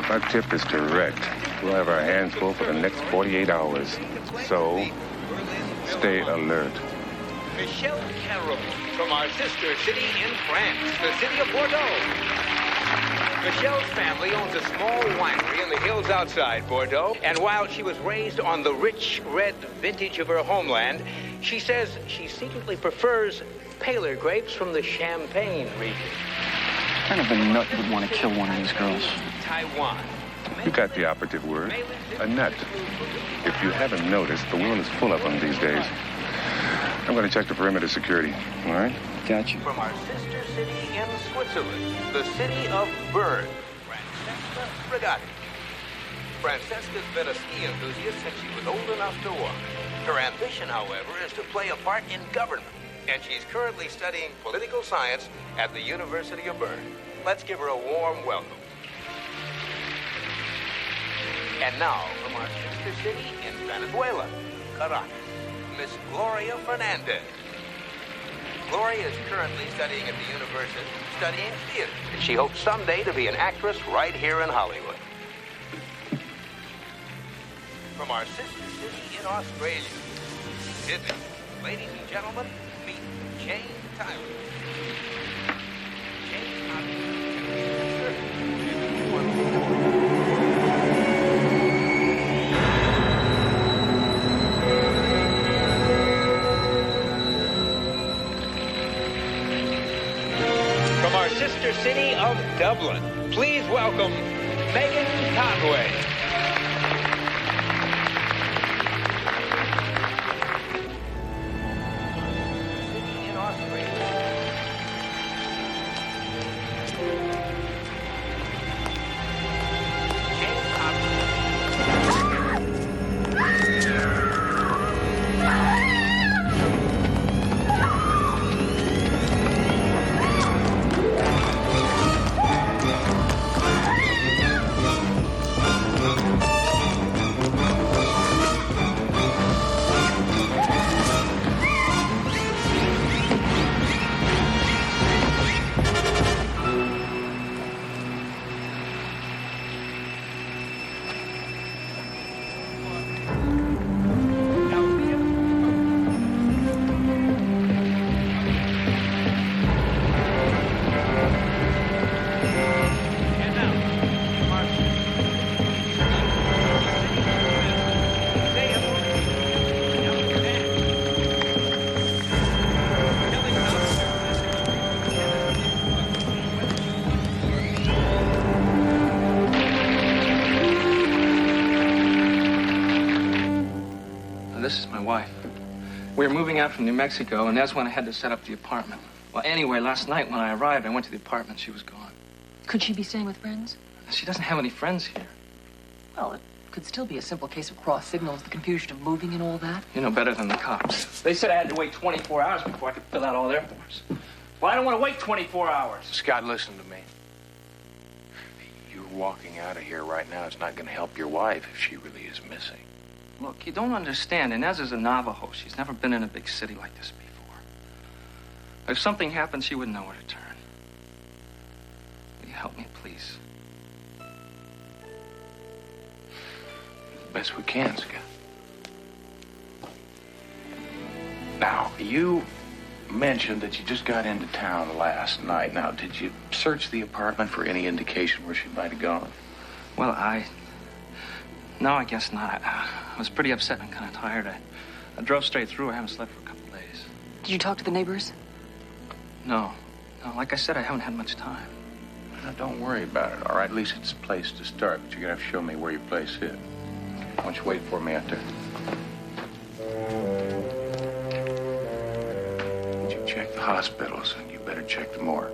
My tip is direct. We'll have our hands full for the next 48 hours. So, stay alert. Michelle Carroll from our sister city in France, the city of Bordeaux. Michelle's family owns a small winery in the hills outside Bordeaux, and while she was raised on the rich red vintage of her homeland, she says she secretly prefers paler grapes from the Champagne region. What kind of a nut would want to kill one of these girls? Taiwan. You got the operative word. A nut. If you haven't noticed, the world is full of them these days. I'm going to check the perimeter security, all right? Gotcha. From our sister city in Switzerland, the city of Bern, Francesca Brigatti. Francesca's been a ski enthusiast since she was old enough to walk. Her ambition, however, is to play a part in government, and she's currently studying political science at the University of Bern. Let's give her a warm welcome. And now, from our sister city in Venezuela, Caracas, Miss Gloria Fernandez. Gloria is currently studying at the university, studying theater. And she hopes someday to be an actress right here in Hollywood. From our sister city in Australia, Sydney, ladies and gentlemen, meet Jane Tyler. From our sister city of Dublin, please welcome Megan Conway. City in Australia. This is my wife. We were moving out from New Mexico, and that's when I had to set up the apartment. Well, anyway, last night when I arrived, I went to the apartment. She was gone. Could she be staying with friends? She doesn't have any friends here. Well, it could still be a simple case of cross signals, the confusion of moving and all that. You know better than the cops. They said I had to wait 24 hours before I could fill out all their forms. Well, I don't want to wait 24 hours. Scott, listen to me. You're walking out of here right now. It's not going to help your wife if she really is missing. Look, you don't understand. Inez is a Navajo. She's never been in a big city like this before. If something happened, she wouldn't know where to turn. Will you help me, please? Best we can, Scott. Now, you mentioned that you just got into town last night. Now, did you search the apartment for any indication where she might have gone? Well, No, I guess not. I was pretty upset and kind of tired. I drove straight through. I haven't slept for a couple days. Did you talk to the neighbors? No. No, like I said, I haven't had much time. Now, don't worry about it, all right? At least it's a place to start, but you're going to have to show me where your place is. Why don't you wait for me out there? You check the hospitals, and you better check the morgue.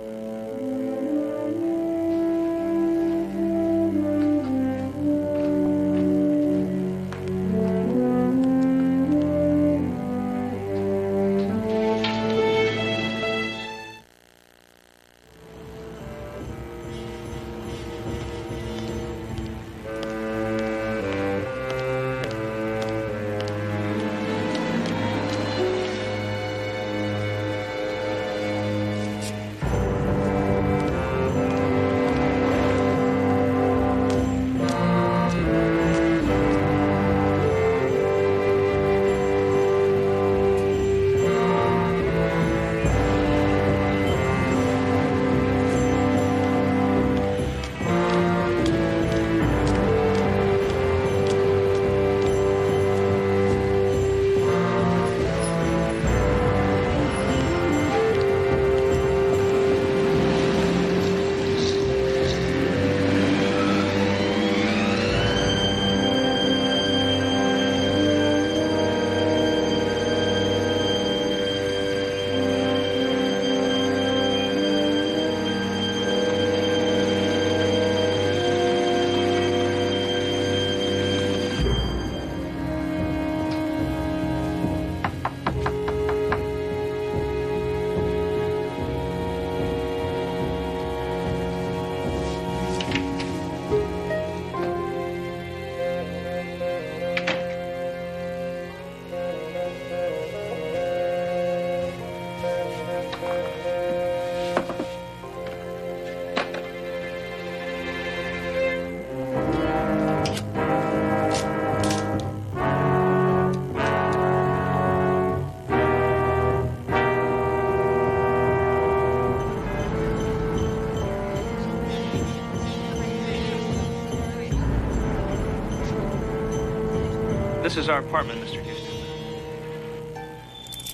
This is our apartment, Mr. Houston.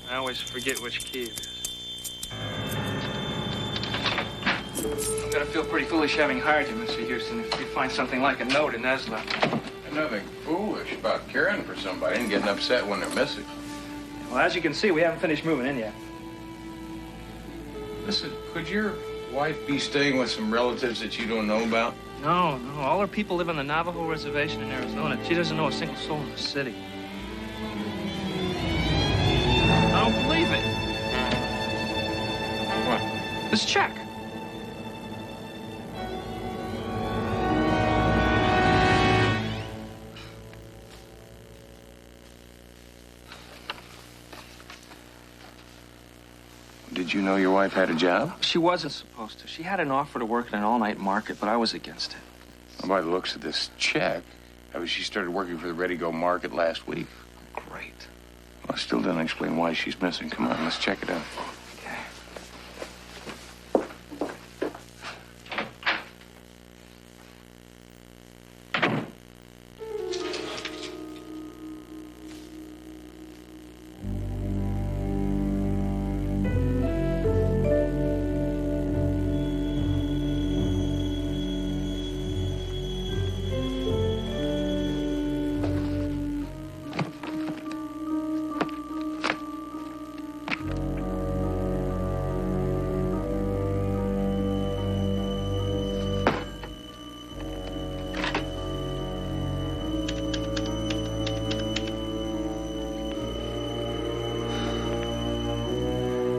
I always forget which key it is. I'm gonna feel pretty foolish having hired you, Mr. Houston, if you find something like a note in Esla. There's nothing foolish about caring for somebody and getting upset when they're missing. Well, as you can see, we haven't finished moving in yet. Listen, could your wife be staying with some relatives that you don't know about? No. All her people live on the Navajo reservation in Arizona. She doesn't know a single soul in the city. I don't believe it. What? This check. Did you know your wife had a job? She wasn't supposed to. She had an offer to work in an all-night market, but I was against it. Well, by the looks of this check, she started working for the Ready-Go Market last week. Great. Well, I still didn't explain why she's missing. Come on, let's check it out. Okay.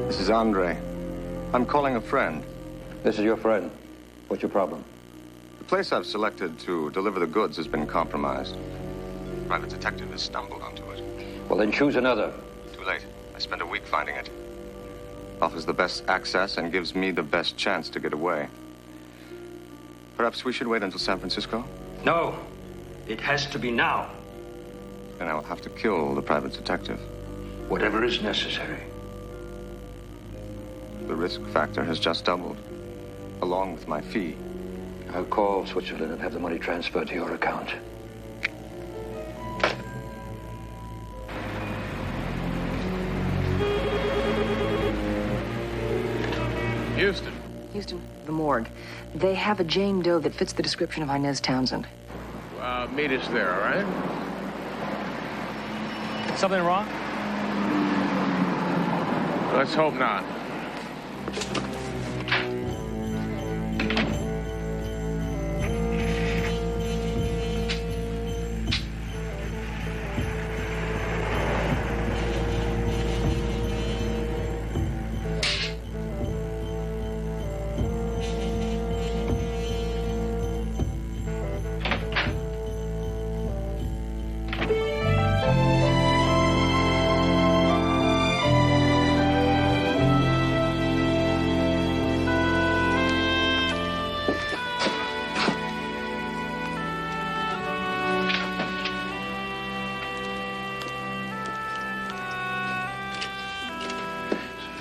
This is Andre. I'm calling a friend. This is your friend. What's your problem? The place I've selected to deliver the goods has been compromised. Private detective has stumbled onto it. Well, then choose another. Too late. I spent a week finding it. Offers the best access and gives me the best chance to get away. Perhaps we should wait until San Francisco? No. It has to be now. Then I will have to kill the private detective. Whatever is necessary. The risk factor has just doubled, along with my fee. I'll call Switzerland and have the money transferred to your account. Houston. Houston, the morgue. They have a Jane Doe that fits the description of Inez Townsend. Meet us there, all right? Something wrong? Let's hope not.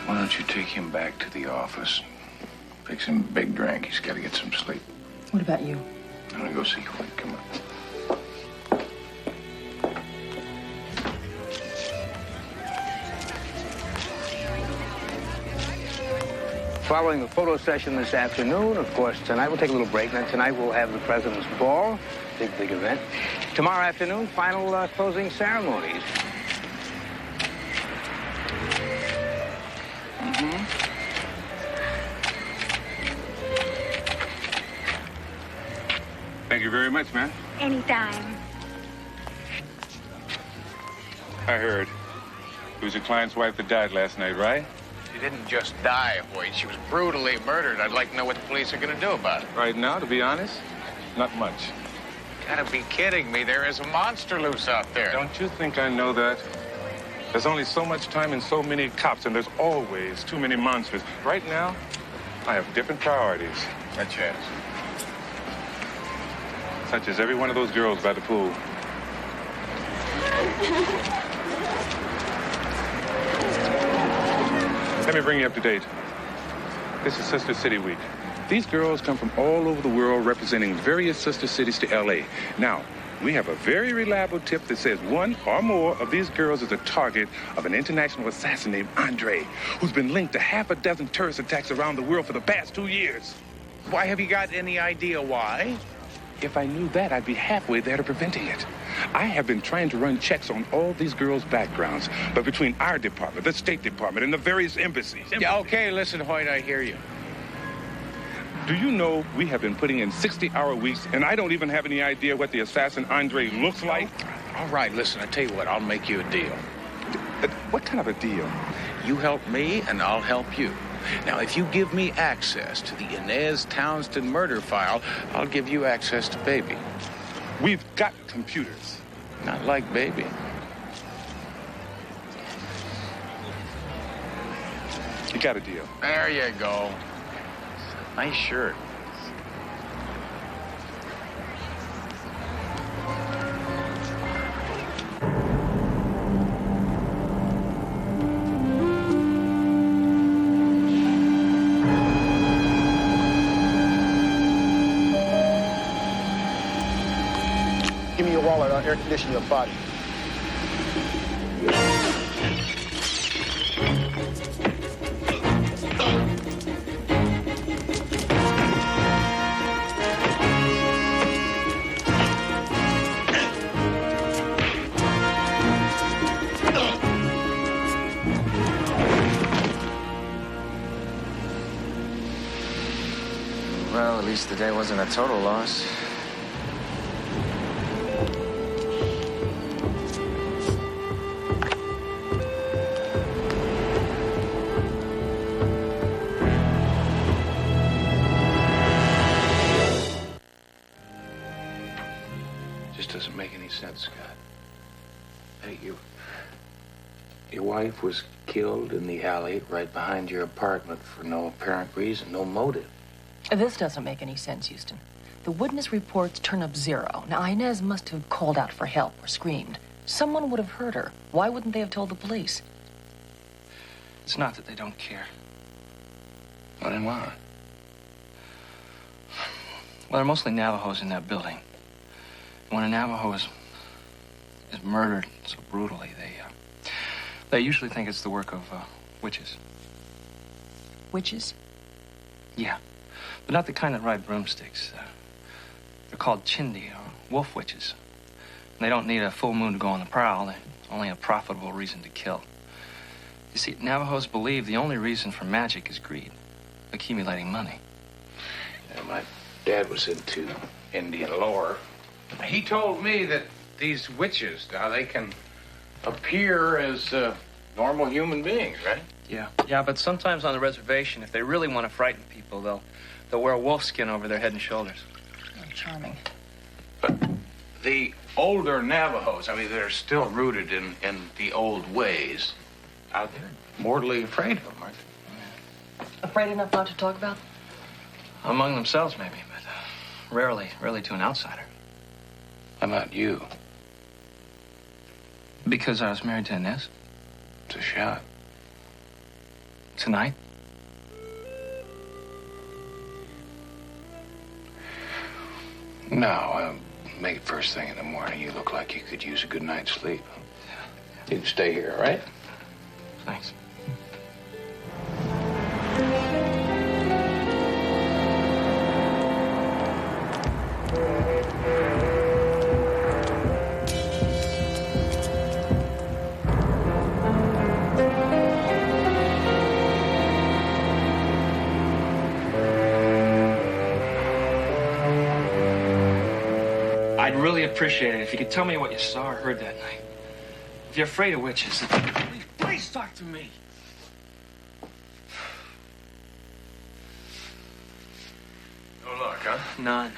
Why don't you take him back to the office? Fix him a big drink. He's got to get some sleep. What about you? I'm gonna go see Hoyt. Come on. Following the photo session this afternoon, of course, tonight we'll take a little break. Then tonight we'll have the President's Ball, big event. Tomorrow afternoon, final closing ceremonies. Thank you very much, man. Anytime. I heard. It was your client's wife that died last night, right? She didn't just die, Hoyt. She was brutally murdered. I'd like to know what the police are going to do about it. Right now, to be honest, not much. Gotta be kidding me. There is a monster loose out there. Don't you think I know that? There's only so much time and so many cops, and there's always too many monsters. Right now, I have different priorities. Such as? Such as every one of those girls by the pool. Let me bring you up to date. This is Sister City Week. These girls come from all over the world representing various sister cities to L.A. Now, We have a very reliable tip that says one or more of these girls is a target of an international assassin named Andre, who's been linked to half a dozen terrorist attacks around the world for the past 2 years. Why, have you got any idea why? If I knew that, I'd be halfway there to preventing it. I have been trying to run checks on all these girls' backgrounds, but between our department, the State Department, and the various embassies... Yeah, okay, listen, Hoyt, I hear you. Do you know we have been putting in 60-hour weeks, and I don't even have any idea what the assassin Andre looks like? All right, listen, I tell you what, I'll make you a deal. What kind of a deal? You help me, and I'll help you. Now, if you give me access to the Inez Townsend murder file, I'll give you access to Baby. We've got computers. Not like Baby. You got a deal. There you go. Nice shirt. Give me your wallet. I'll air condition your body. Well, at least the day wasn't a total loss. Just doesn't make any sense, Scott. Hey, your wife was killed in the alley right behind your apartment for no apparent reason, no motive. This doesn't make any sense, Houston. The witness reports turn up 0. Now, Inez must have called out for help or screamed. Someone would have heard her. Why wouldn't they have told the police? It's not that they don't care. What and why? Well, there are mostly Navajos in that building. When a Navajo is murdered so brutally, they usually think it's the work of witches. Witches? Yeah, but not the kind that ride broomsticks. They're called chindi, or wolf witches. And they don't need a full moon to go on the prowl. They only a profitable reason to kill. You see, Navajos believe the only reason for magic is greed, accumulating money. Yeah, my dad was into Indian lore. He told me that these witches, now they can appear as normal human beings, right? Yeah, but sometimes on the reservation, if they really want to frighten people, they'll wear a wolf skin over their head and shoulders. Oh, charming. But the older Navajos, I mean, they're still rooted in the old ways. They're mortally afraid of them, aren't they? Afraid enough not to talk about? Among themselves, maybe, but rarely to an outsider. How about you? Because I was married to Inez. It's a shot. Tonight? No, make it first thing in the morning. You look like you could use a good night's sleep. You can stay here, all right? Thanks. I'd really appreciate it if you could tell me what you saw or heard that night. If you're afraid of witches, please talk to me. No luck, huh? None.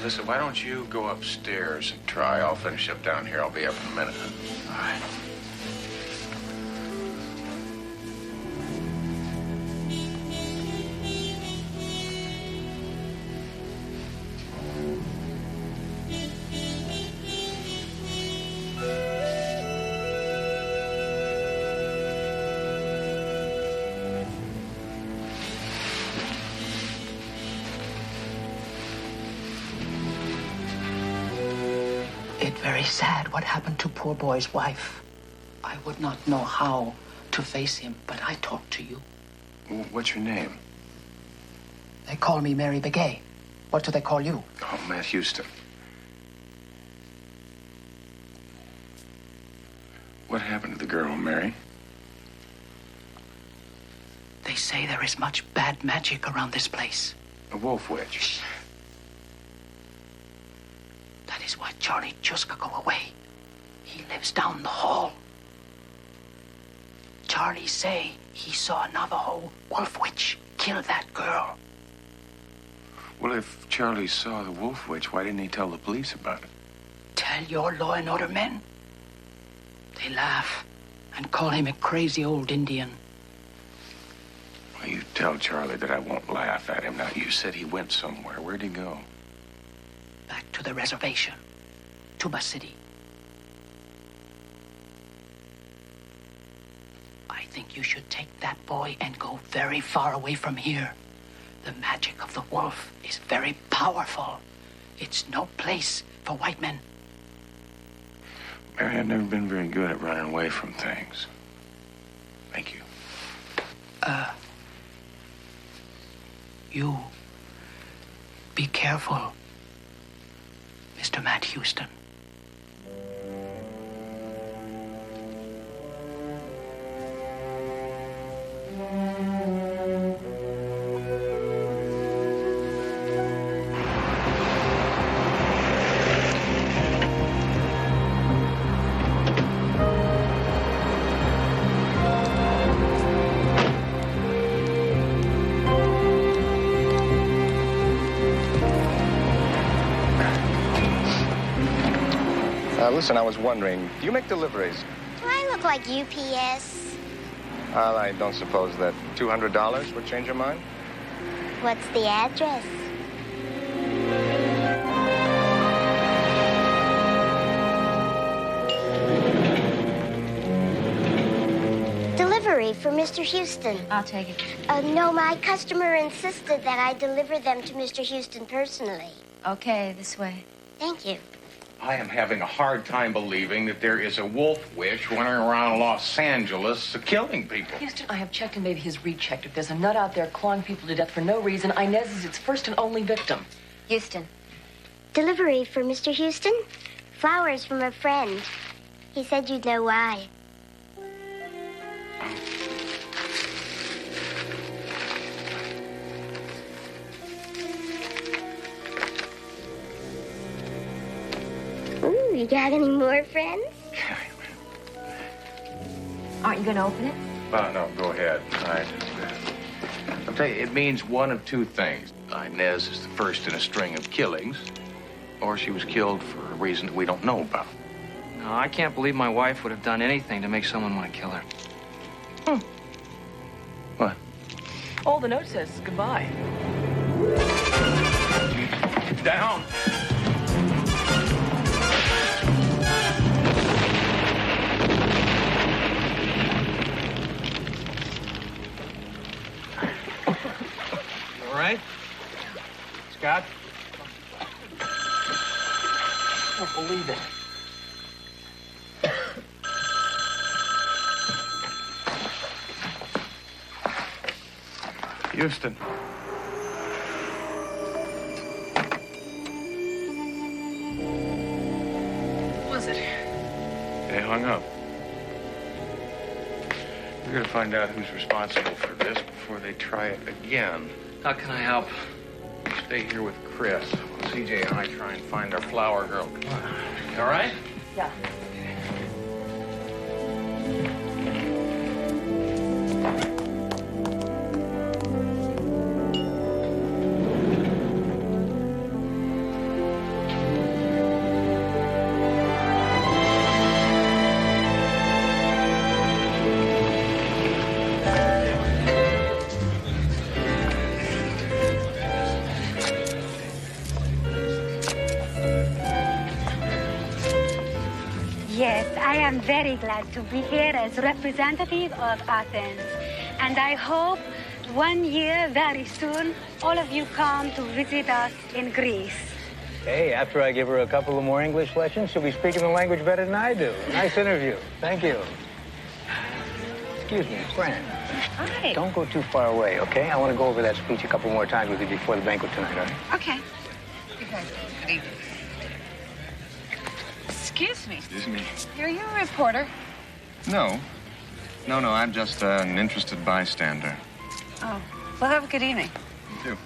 Listen, why don't you go upstairs and try? I'll finish up down here. I'll be up in a minute. All right. It's very sad what happened to poor boy's wife. I would not know how to face him, but I talk to you. What's your name? They call me Mary Begay. What do they call you? Oh, Matt Houston. What happened to the girl, Mary? They say there is much bad magic around this place. A wolf witch. That is why Charlie Chuska go away. He lives down the hall. Charlie say he saw a Navajo wolf witch kill that girl. Well, if Charlie saw the wolf witch, why didn't he tell the police about it? Tell your law and order men. They laugh and call him a crazy old Indian. Well, you tell Charlie that I won't laugh at him. Now, you said he went somewhere. Where'd he go? Back to the reservation. Tuba City. I think you should take that boy and go very far away from here. The magic of the wolf is very powerful. It's no place for white men. Mary, I've never been very good at running away from things. Thank you. You be careful, Mr. Matt Houston. Listen, I was wondering, do you make deliveries? Do I look like UPS? Well, I don't suppose that $200 would change your mind? What's the address? Delivery for Mr. Houston. I'll take it. No, my customer insisted that I deliver them to Mr. Houston personally. Okay, this way. Thank you. I am having a hard time believing that there is a wolf witch running around Los Angeles killing people. Houston, I have checked and maybe he's rechecked. If there's a nut out there clawing people to death for no reason, Inez is its first and only victim. Houston. Delivery for Mr. Houston? Flowers from a friend. He said you'd know why. Ooh, you got any more friends? Aren't you going to open it? No, go ahead. I'll tell you, it means one of two things. Inez is the first in a string of killings, or she was killed for a reason that we don't know about. No, I can't believe my wife would have done anything to make someone want to kill her. What? Oh, the note says goodbye. Down. All right? Scott? I don't believe it. Houston. What was it? They hung up. We're going to find out who's responsible for this before they try it again. How can I help? Stay here with Chris. CJ and I try and find our flower girl. Come on. You all right? Yeah. Yes, I am very glad to be here as representative of Athens. And I hope one year, very soon, all of you come to visit us in Greece. Hey, after I give her a couple of more English lessons, she'll be speaking the language better than I do. Nice interview. Thank you. Excuse me, Fran. Hi. Don't go too far away, okay? I want to go over that speech a couple more times with you before the banquet tonight, all right? Okay. Good evening. Excuse me. Excuse me. Are you a reporter? No. No, I'm just an interested bystander. Oh. Well, have a good evening. You too.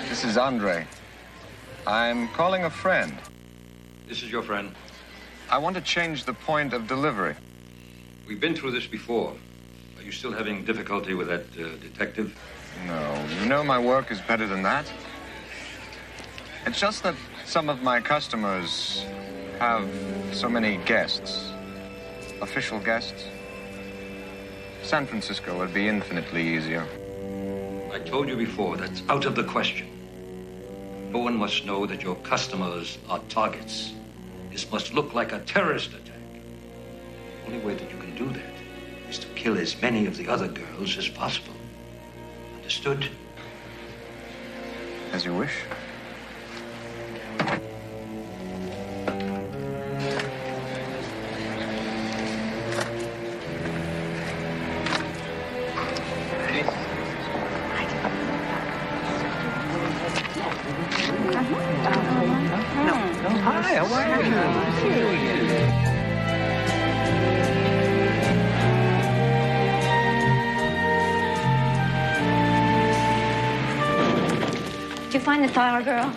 This is Andre. I'm calling a friend. This is your friend. I want to change the point of delivery. We've been through this before. Are you still having difficulty with that detective? No, you know my work is better than that. It's just that some of my customers have so many guests. Official guests. San Francisco would be infinitely easier. I told you before, that's out of the question. No one must know that your customers are targets. This must look like a terrorist attack. The only way that you can do that is to kill as many of the other girls as possible. Understood? As you wish. Hi, how are you? Good to see you again. Did you find the flower girl?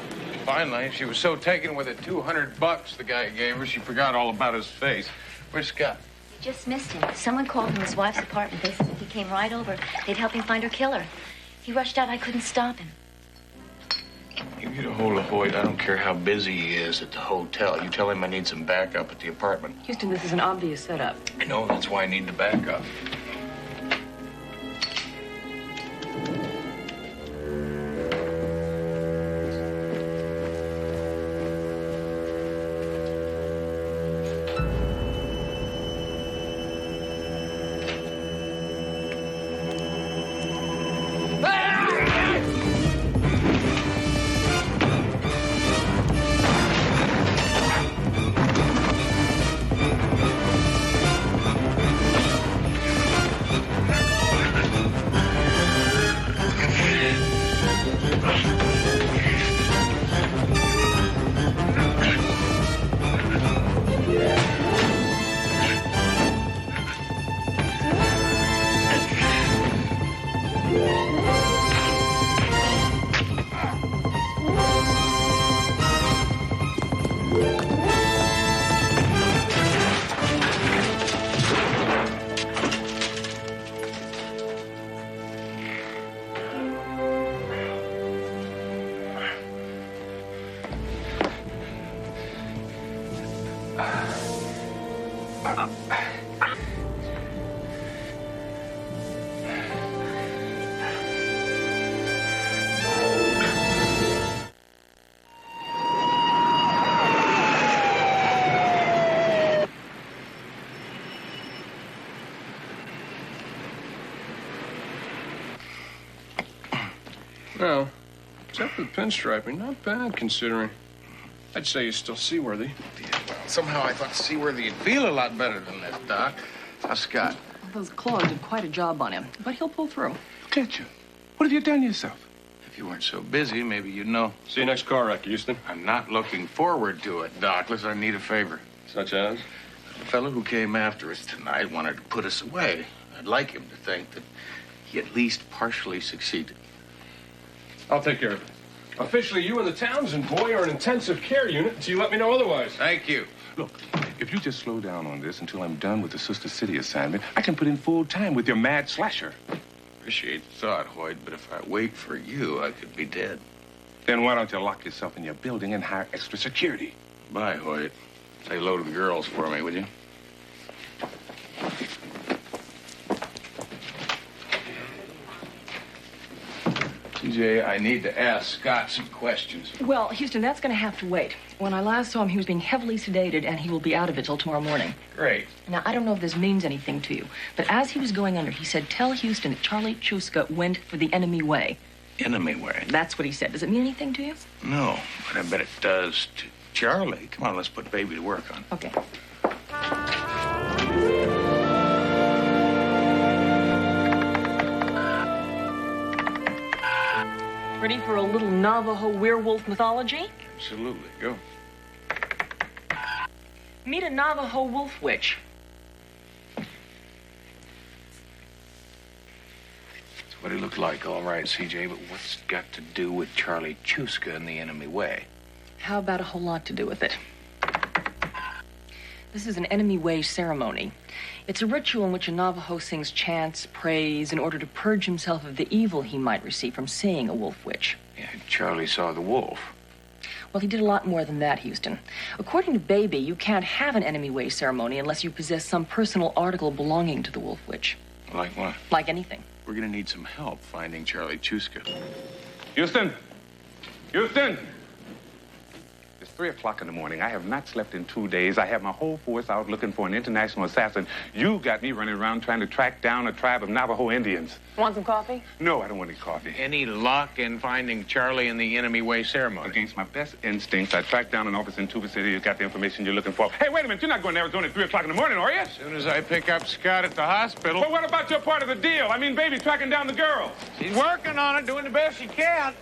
Finally, she was so taken with the $200 the guy gave her, she forgot all about his face. Where's Scott? You just missed him. Someone called from his wife's apartment. They said if he came right over, they'd help him find her killer. He rushed out. I couldn't stop him. You get a hold of Hoyt. I don't care how busy he is at the hotel. You tell him I need some backup at the apartment. Houston, this is an obvious setup. I know, that's why I need the backup. Well, except for the pinstriping, not bad considering. I'd say you're still seaworthy. Yeah, well, somehow I thought seaworthy would feel a lot better than this, Doc. How's Scott? Those claws did quite a job on him, but he'll pull through. Look at you. What have you done yourself? If you weren't so busy, maybe you'd know. See you next car wreck, Houston. I'm not looking forward to it, Doc. Listen, I need a favor. Such as? The fellow who came after us tonight wanted to put us away. I'd like him to think that he at least partially succeeded. I'll take care of it. Officially, you and the Townsend boy are an intensive care unit until you let me know otherwise. Thank you. Look, If you just slow down on this until I'm done with the Sister City assignment, I can put in full time with your mad slasher. Appreciate the thought, Hoyt, but if I wait for you, I could be dead. Then why don't you lock yourself in your building and hire extra security? Bye, Hoyt. Say hello to the girls for me, would you? TJ, I need to ask Scott some questions. Well, Houston, that's going to have to wait. When I last saw him, he was being heavily sedated, and he will be out of it till tomorrow morning. Great. Now, I don't know if this means anything to you, but as he was going under, he said, tell Houston that Charlie Chuska went for the enemy way. Enemy way? That's what he said. Does it mean anything to you? No, but I bet it does to Charlie. Come on, let's put baby to work on it. Okay. Ready for a little Navajo werewolf mythology? Absolutely. Go. Meet a Navajo wolf witch. That's what he looked like, all right, CJ, but what's it got to do with Charlie Chuska and the enemy way? How about a whole lot to do with it? This is an enemy way ceremony. It's a ritual in which a Navajo sings chants, prays, in order to purge himself of the evil he might receive from seeing a wolf witch. Yeah, Charlie saw the wolf. Well, he did a lot more than that, Houston. According to Baby, you can't have an enemy way ceremony unless you possess some personal article belonging to the wolf witch. Like what? Like anything. We're gonna need some help finding Charlie Chuska. Houston! Houston! It's 3 o'clock in the morning. I have not slept in 2 days. I have my whole force out looking for an international assassin. You got me running around trying to track down a tribe of Navajo Indians. Want some coffee? No, I don't want any coffee. Any luck in finding Charlie in the enemy way ceremony? Against my best instincts, I tracked down an office in Tuba City who's got the information you're looking for. Hey, wait a minute. You're not going to Arizona at 3 o'clock in the morning, are you? As soon as I pick up Scott at the hospital. Well, what about your part of the deal? I mean, Baby tracking down the girls. She's working on it, doing the best she can.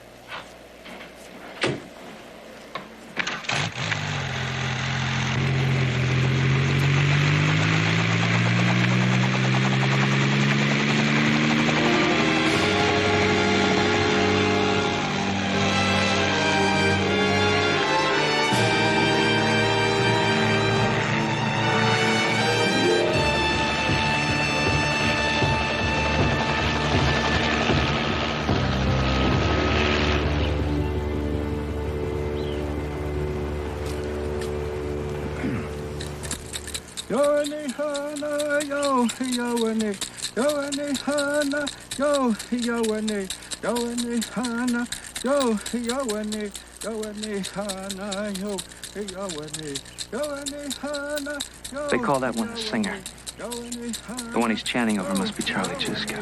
They call that one a singer. The one he's chanting over must be Charlie Chuska.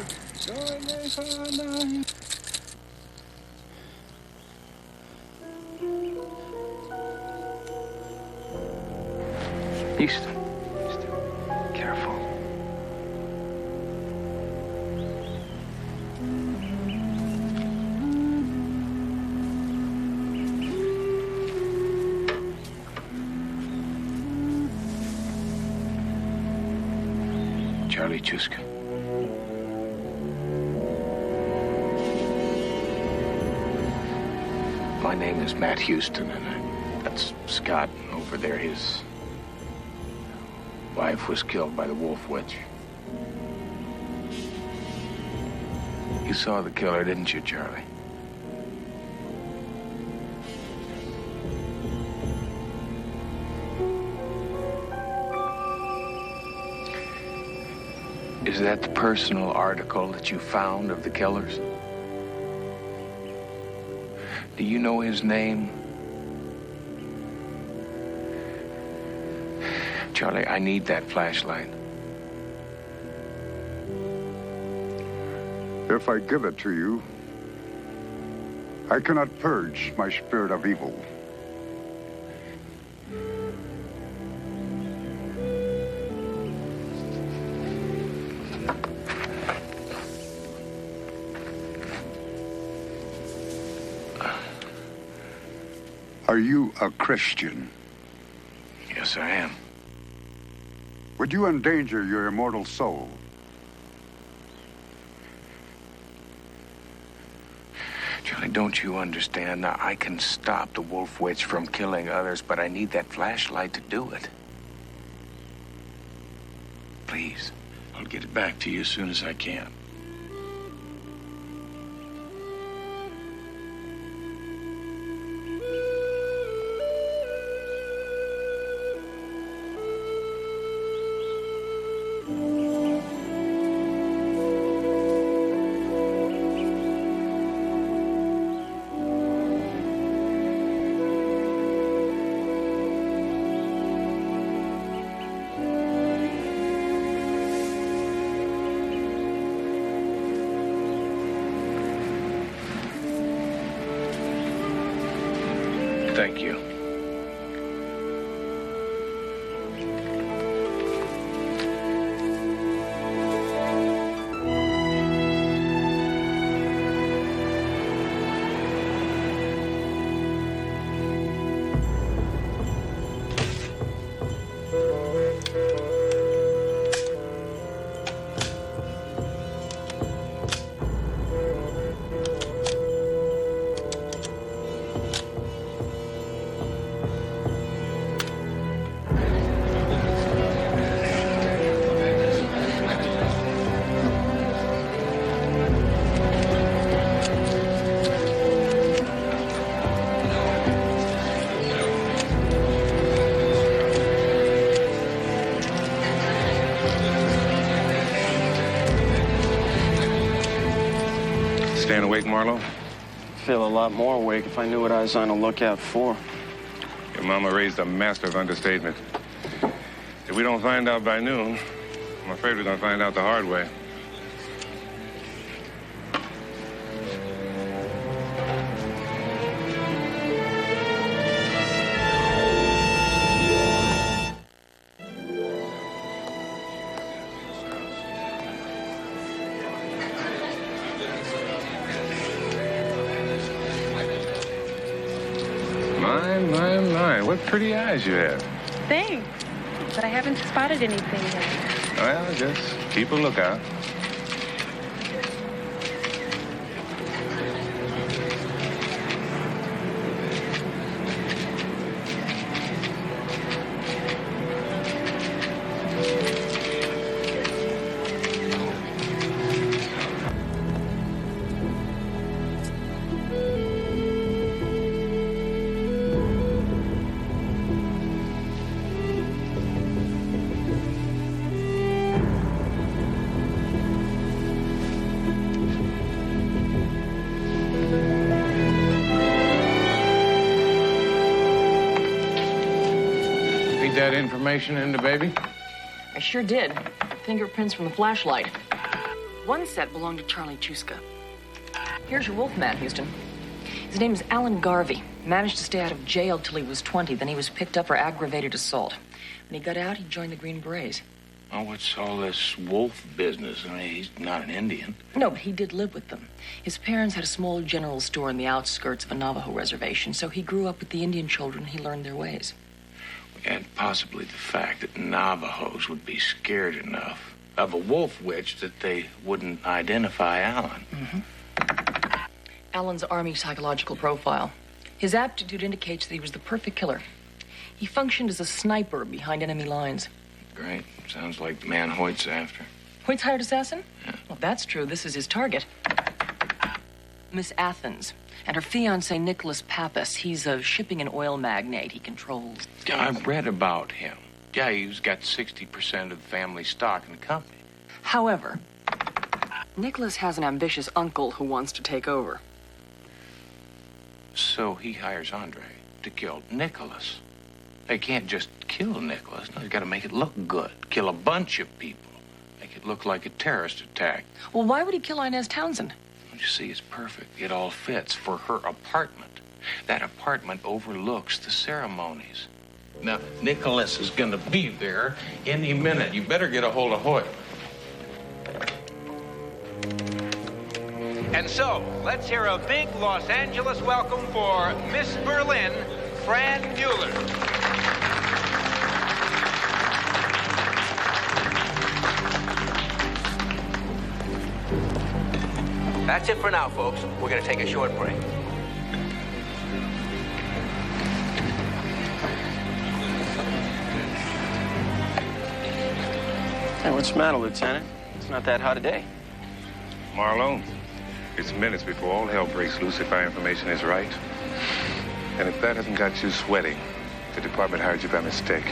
Houston. Careful. Charlie Chuska. My name is Matt Houston, and that's Scott over there. His wife was killed by the wolf witch. You saw the killer, didn't you, Charlie? Is that the personal article that you found of the killers? Do you know his name? Charlie, I need that flashlight. If I give it to you, I cannot purge my spirit of evil. Are you a Christian? Yes, I am. Would you endanger your immortal soul? Charlie, don't you understand? Now, I can stop the wolf witch from killing others, but I need that flashlight to do it. please. I'll get it back to you as soon as I can. Thank you. Staying awake, Marlo? Feel a lot more awake if I knew what I was on the lookout for. Your mama raised a master of understatement. If we don't find out by noon, I'm afraid we're gonna find out the hard way. My, what pretty eyes you have. Thanks. But I haven't spotted anything yet. Well, just keep a lookout. That information into baby? I sure did. Fingerprints from the flashlight. One set belonged to Charlie Chuska. Here's your wolfman, Houston. His name is Alan Garvey. Managed to stay out of jail till he was 20. Then he was picked up for aggravated assault. When he got out, he joined the Green Berets. Oh, what's all this wolf business? I mean, he's not an Indian. No, but he did live with them. His parents had a small general store in the outskirts of a Navajo reservation, so he grew up with the Indian children and he learned their ways. And possibly the fact that Navajos would be scared enough of a wolf witch that they wouldn't identify Alan. Mm-hmm. Alan's Army psychological profile. His aptitude indicates that he was the perfect killer. He functioned as a sniper behind enemy lines. Great. Sounds like the man Hoyt's after. Hoyt's hired assassin? Yeah. Well, that's true. This is his target. Miss Athens. And her fiancé, Nicholas Pappas. He's a shipping and oil magnate. He controls... Yeah, I've read about him. Yeah, he's got 60% of the family stock in the company. However, Nicholas has an ambitious uncle who wants to take over. So he hires Andre to kill Nicholas. They can't just kill Nicholas. No, he's got to make it look good. Kill a bunch of people. Make it look like a terrorist attack. Well, why would he kill Inez Townsend? You see, it's perfect. It all fits for her apartment. That apartment overlooks the ceremonies. Now, Nicholas is going to be there any minute. You better get a hold of Hoyt. And so, let's hear a big Los Angeles welcome for Miss Berlin, Fran Mueller. That's it for now, folks. We're going to take a short break. Hey, what's the matter, Lieutenant? It's not that hot a day. Marlon, it's minutes before all hell breaks loose if our information is right. And if that hasn't got you sweating, the department hired you by mistake.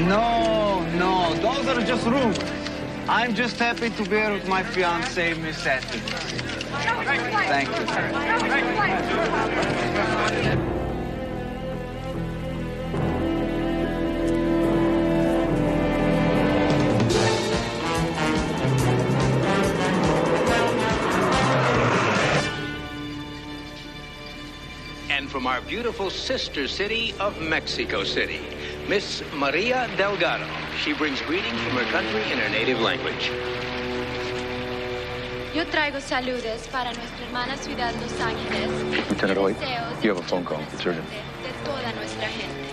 No, those are just rumors. I'm just happy to be here with my fiancée, Miss Atkins. Thank you, sir. And from our beautiful sister city of Mexico City, Miss Maria Delgado. She brings greetings from her country in her native language. Yo traigo saludos para nuestra hermana ciudad Los Ángeles. Lieutenant Hoyt, you have a phone call. It's urgent. De toda nuestra gente.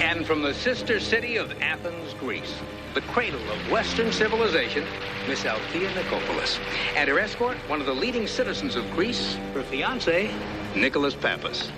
And from the sister city of Athens, Greece, the cradle of Western civilization, Miss Althea Nikopoulos. And her escort, one of the leading citizens of Greece, her fiancé, Nicholas Pappas.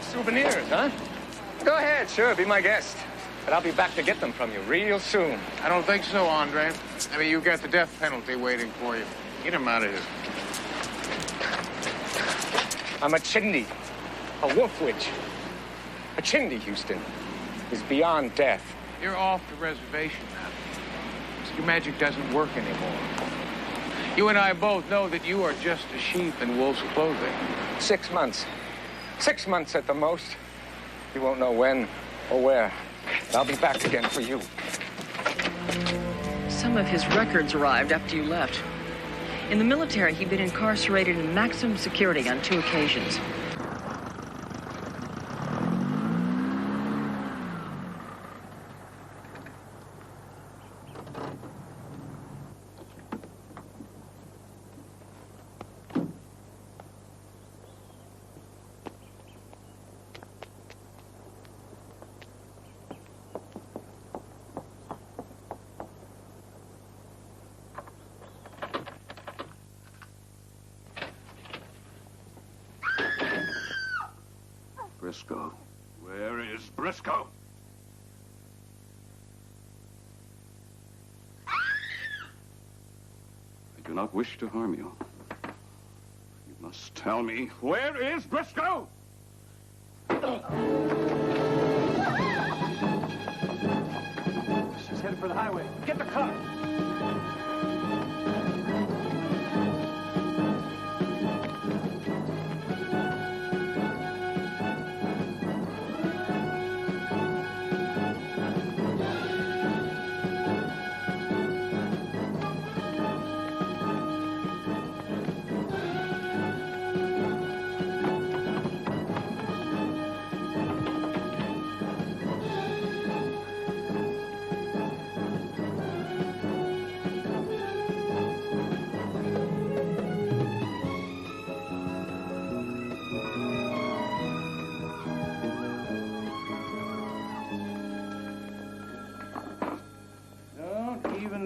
Souvenirs, huh? Go ahead, sure, be my guest. But I'll be back to get them from you real soon. I don't think so, Andre. I mean, you've got the death penalty waiting for you. Get him out of here. I'm a chindi, a wolf witch. A chindi, Houston, is beyond death. You're off the reservation now. Your magic doesn't work anymore. You and I both know that you are just a sheep in wolf's clothing. 6 months. 6 months at the most. You won't know when or where. I'll be back again for you. Some of his records arrived after you left. In the military, he'd been incarcerated in maximum security on 2 occasions. Briscoe. Where is Briscoe? I do not wish to harm you. You must tell me, where is Briscoe? She's headed for the highway. Get the car.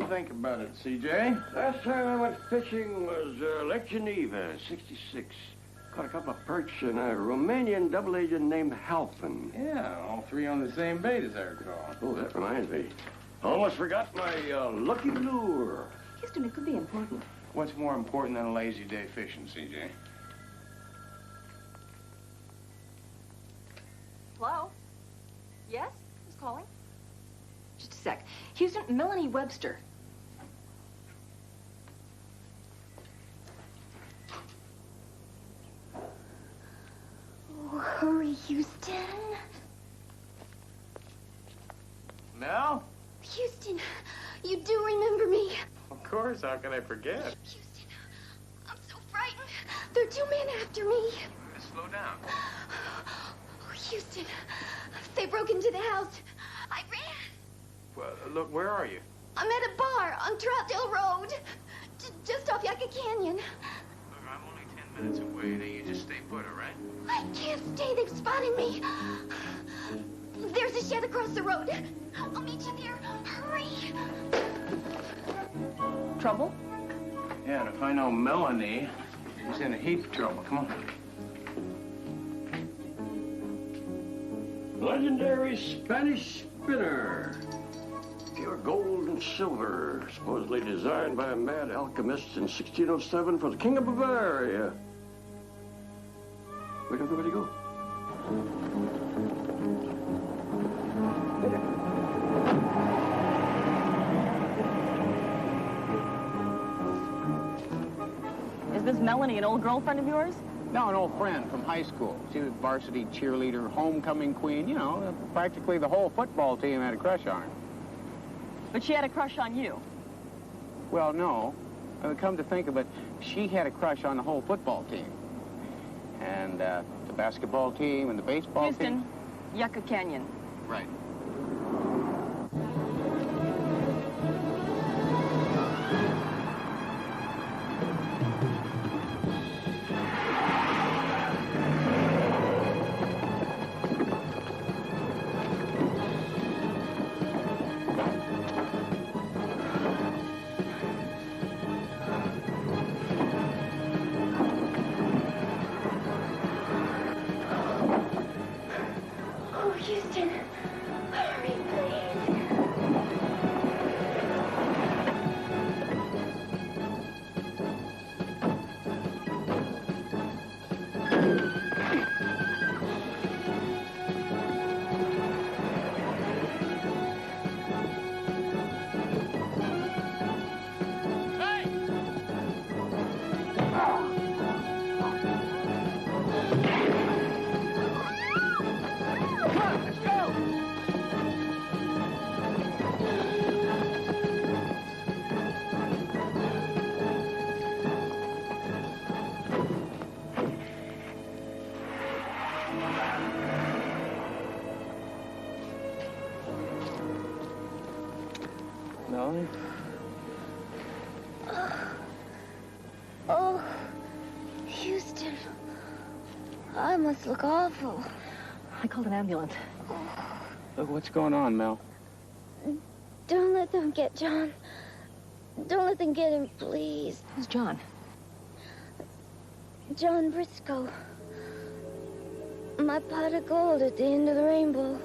Think about it, CJ. Last time I went fishing was Lake Geneva, 66. Caught a couple of perch and a Romanian double agent named Halpin. Yeah, all three on the same bait, as I recall. Oh, that reminds me. Almost forgot my lucky lure. Houston, it could be important. What's more important than a lazy day fishing, CJ? Hello? Yes? Who's calling? Just a sec. Houston, Melanie Webster. Oh, hurry, Houston. Mel? Houston, you do remember me. Of course, how can I forget? Houston, I'm so frightened. There are two men after me. Slow down. Oh, Houston, they broke into the house. I ran. Well, look, where are you? I'm at a bar on Troutdale Road, just off Yucca Canyon. Look, I'm only 10 minutes away. Now you just stay put, all right? I can't stay. They've spotted me. There's a shed across the road. I'll meet you there. Hurry. Trouble? Yeah, and if I know Melanie, she's in a heap of trouble. Come on. Legendary Spanish spinner. Pure gold and silver. Supposedly designed by a mad alchemist in 1607 for the King of Bavaria. Where'd everybody go? Is this Melanie an old girlfriend of yours? No, an old friend from high school. She was varsity cheerleader, homecoming queen. You know, practically the whole football team had a crush on her. But she had a crush on you. Well, no. Come to think of it, she had a crush on the whole football team. And the basketball team and the baseball team. Houston, Yucca Canyon. Right. Oh, Houston, hurry, please. No? Oh, Houston, I must look awful. I called an ambulance. Look, what's going on, Mel? Don't let them get John. Don't let them get him, please. Who's John? John Briscoe. My pot of gold at the end of the rainbow.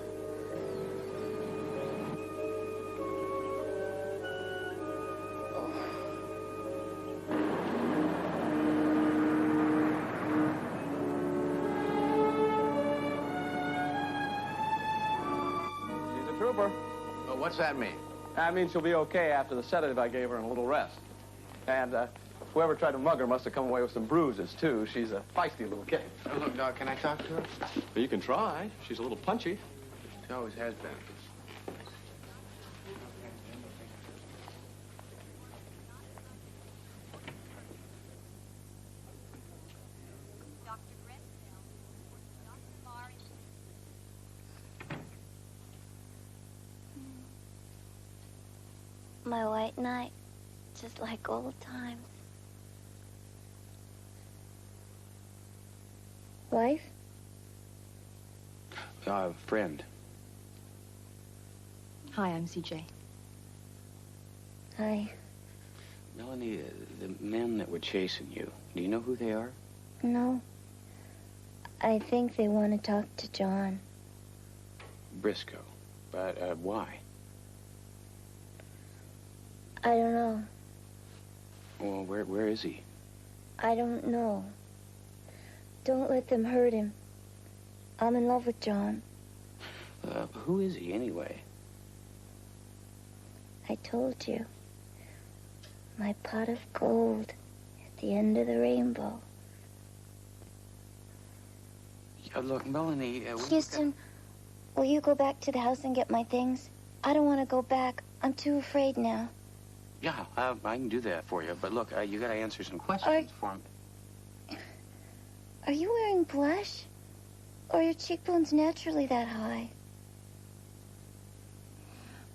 He's a trooper. Well, what's that mean? That means she'll be okay after the sedative I gave her and a little rest. And whoever tried to mug her must have come away with some bruises, too. She's a feisty little kid. Oh, look, Doc, can I talk to her? Well, you can try. She's a little punchy. She always has been. My white knight, just like old times. Wife? Friend. Hi, I'm CJ. Hi. Melanie, the men that were chasing you, do you know who they are? No. I think they want to talk to John. Briscoe. But, why? I don't know. Well, where is he? I don't know. Don't let them hurt him. I'm in love with John. Who is he, anyway? I told you. My pot of gold at the end of the rainbow. Look, Melanie... Houston, will you go back to the house and get my things? I don't want to go back. I'm too afraid now. Yeah, I can do that for you. But look, you gotta answer some questions for me. Are you wearing blush? Or are your cheekbones naturally that high?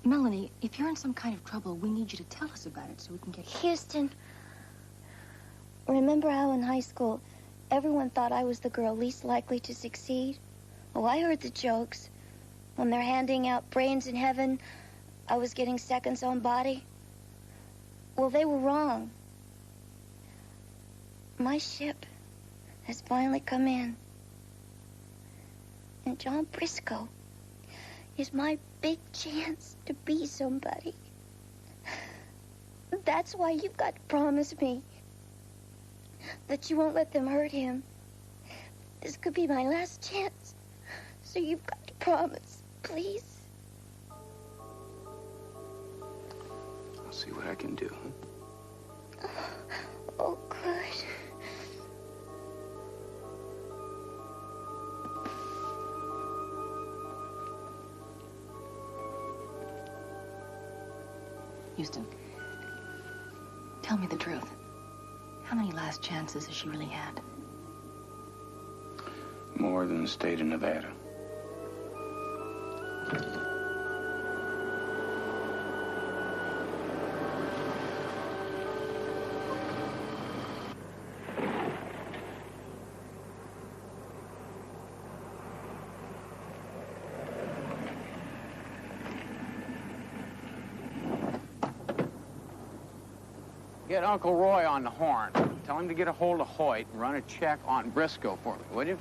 Melanie, if you're in some kind of trouble, we need you to tell us about it so we can get... Houston, remember how in high school everyone thought I was the girl least likely to succeed? Oh, I heard the jokes. When they're handing out brains in heaven, I was getting seconds on body. Well, they were wrong. My ship has finally come in. And John Briscoe is my big chance to be somebody. That's why you've got to promise me that you won't let them hurt him. This could be my last chance. So you've got to promise, please. I'll see what I can do, huh? Oh, good. Houston, tell me the truth. How many last chances has she really had? More than the state of Nevada. Get Uncle Roy on the horn. Tell him to get a hold of Hoyt and run a check on Briscoe for me, would you?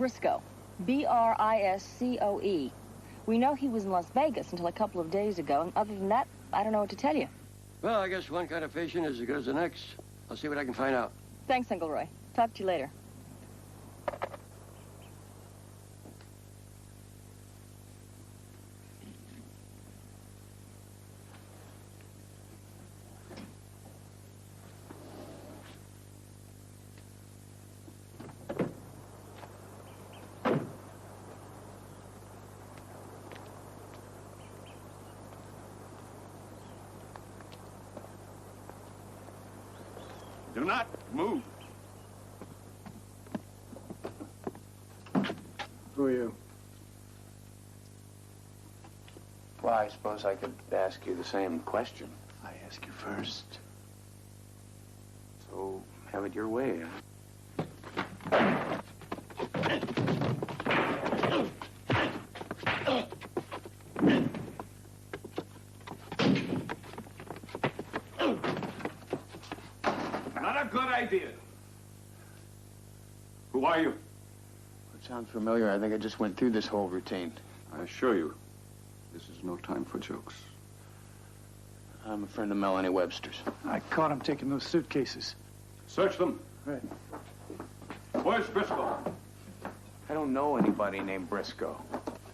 Briscoe. Briscoe. We know he was in Las Vegas until a couple of days ago, and other than that, I don't know what to tell you. Well, I guess one kind of fishing is as good as the next. I'll see what I can find out. Thanks, Uncle Roy. Talk to you later. Do not move. Who are you? Well, I suppose I could ask you the same question. I ask you first. So, have it your way, Not a good idea. Who are you? It sounds familiar. I think I just went through this whole routine. I assure you, this is no time for jokes. I'm a friend of Melanie Webster's. I caught him taking those suitcases. Search them. Right. Where's Briscoe? I don't know anybody named Briscoe.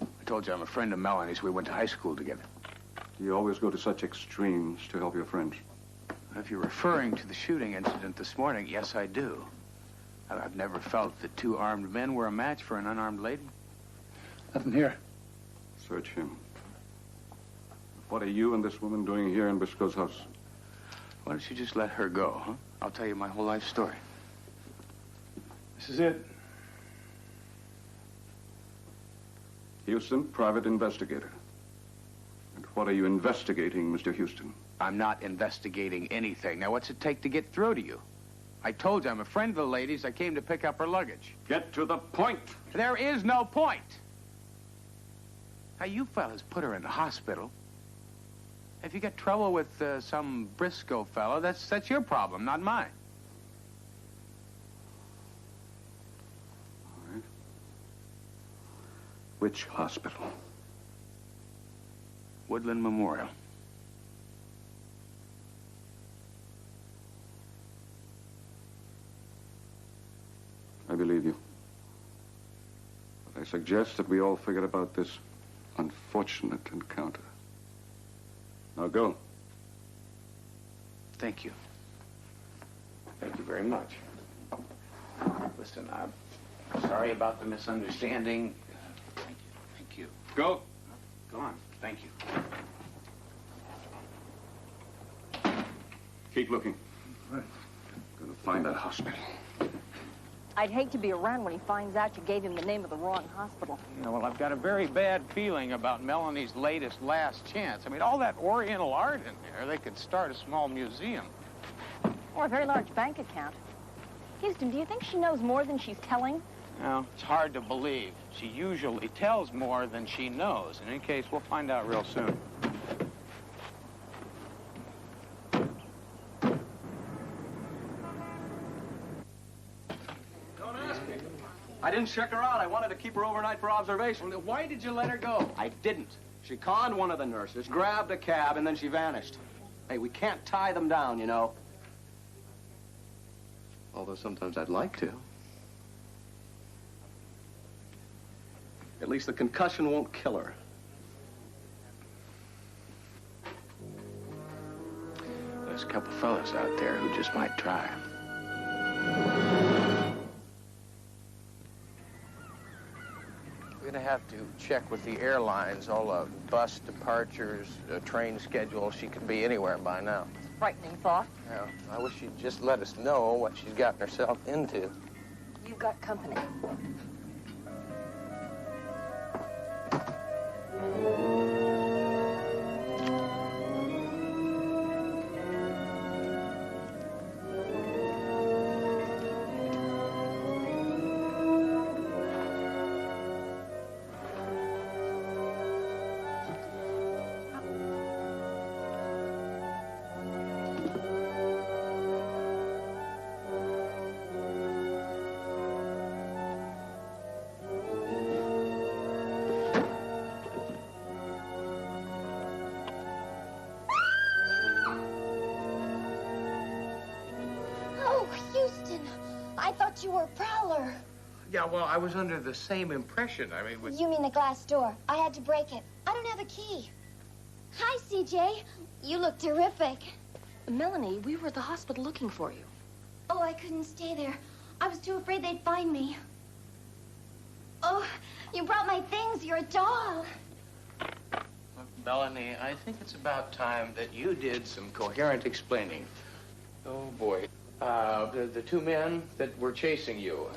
I told you I'm a friend of Melanie's. We went to high school together. You always go to such extremes to help your friends. If you're referring to the shooting incident this morning, yes, I do. I've never felt that two armed men were a match for an unarmed lady. Nothing here. Search him. What are you and this woman doing here in Briscoe's house? Why don't you just let her go, huh? I'll tell you my whole life story. This is it. Houston, private investigator. And what are you investigating, Mr. Houston? I'm not investigating anything. Now, what's it take to get through to you? I told you I'm a friend of the lady's. I came to pick up her luggage. Get to the point. There is no point. Now, you fellas put her in the hospital. If you get trouble with some Briscoe fellow, that's your problem, not mine. All right. Which hospital? Woodland Memorial. I believe you. But I suggest that we all forget about this unfortunate encounter. Now go. Thank you. Thank you very much. Listen, I'm sorry about the misunderstanding. Thank you. Go. Go on. Thank you. Keep looking. Right. Gonna find that hospital. I'd hate to be around when he finds out you gave him the name of the wrong hospital. Yeah, well, I've got a very bad feeling about Melanie's latest Last Chance. I mean, all that Oriental art in there, they could start a small museum. Or a very large bank account. Houston, do you think she knows more than she's telling? No, it's hard to believe. She usually tells more than she knows. In any case, we'll find out real soon. I didn't check her out. I wanted to keep her overnight for observation. Why did you let her go? I didn't. She conned one of the nurses, grabbed a cab, and then she vanished. Hey, we can't tie them down, you know. Although sometimes I'd like to. At least the concussion won't kill her. There's a couple fellas out there who just might try. We're going to have to check with the airlines, all the bus departures, train schedule. She could be anywhere by now. Frightening thought. Yeah, I wish she'd just let us know what she's gotten herself into. You've got company. I thought you were a prowler. Yeah, well, I was under the same impression. I mean, with... You mean the glass door? I had to break it. I don't have a key. Hi, CJ. You look terrific. Melanie, we were at the hospital looking for you. Oh, I couldn't stay there. I was too afraid they'd find me. Oh, you brought my things. You're a doll. Look, Melanie, I think it's about time that you did some coherent explaining. Oh, boy. The two men that were chasing you,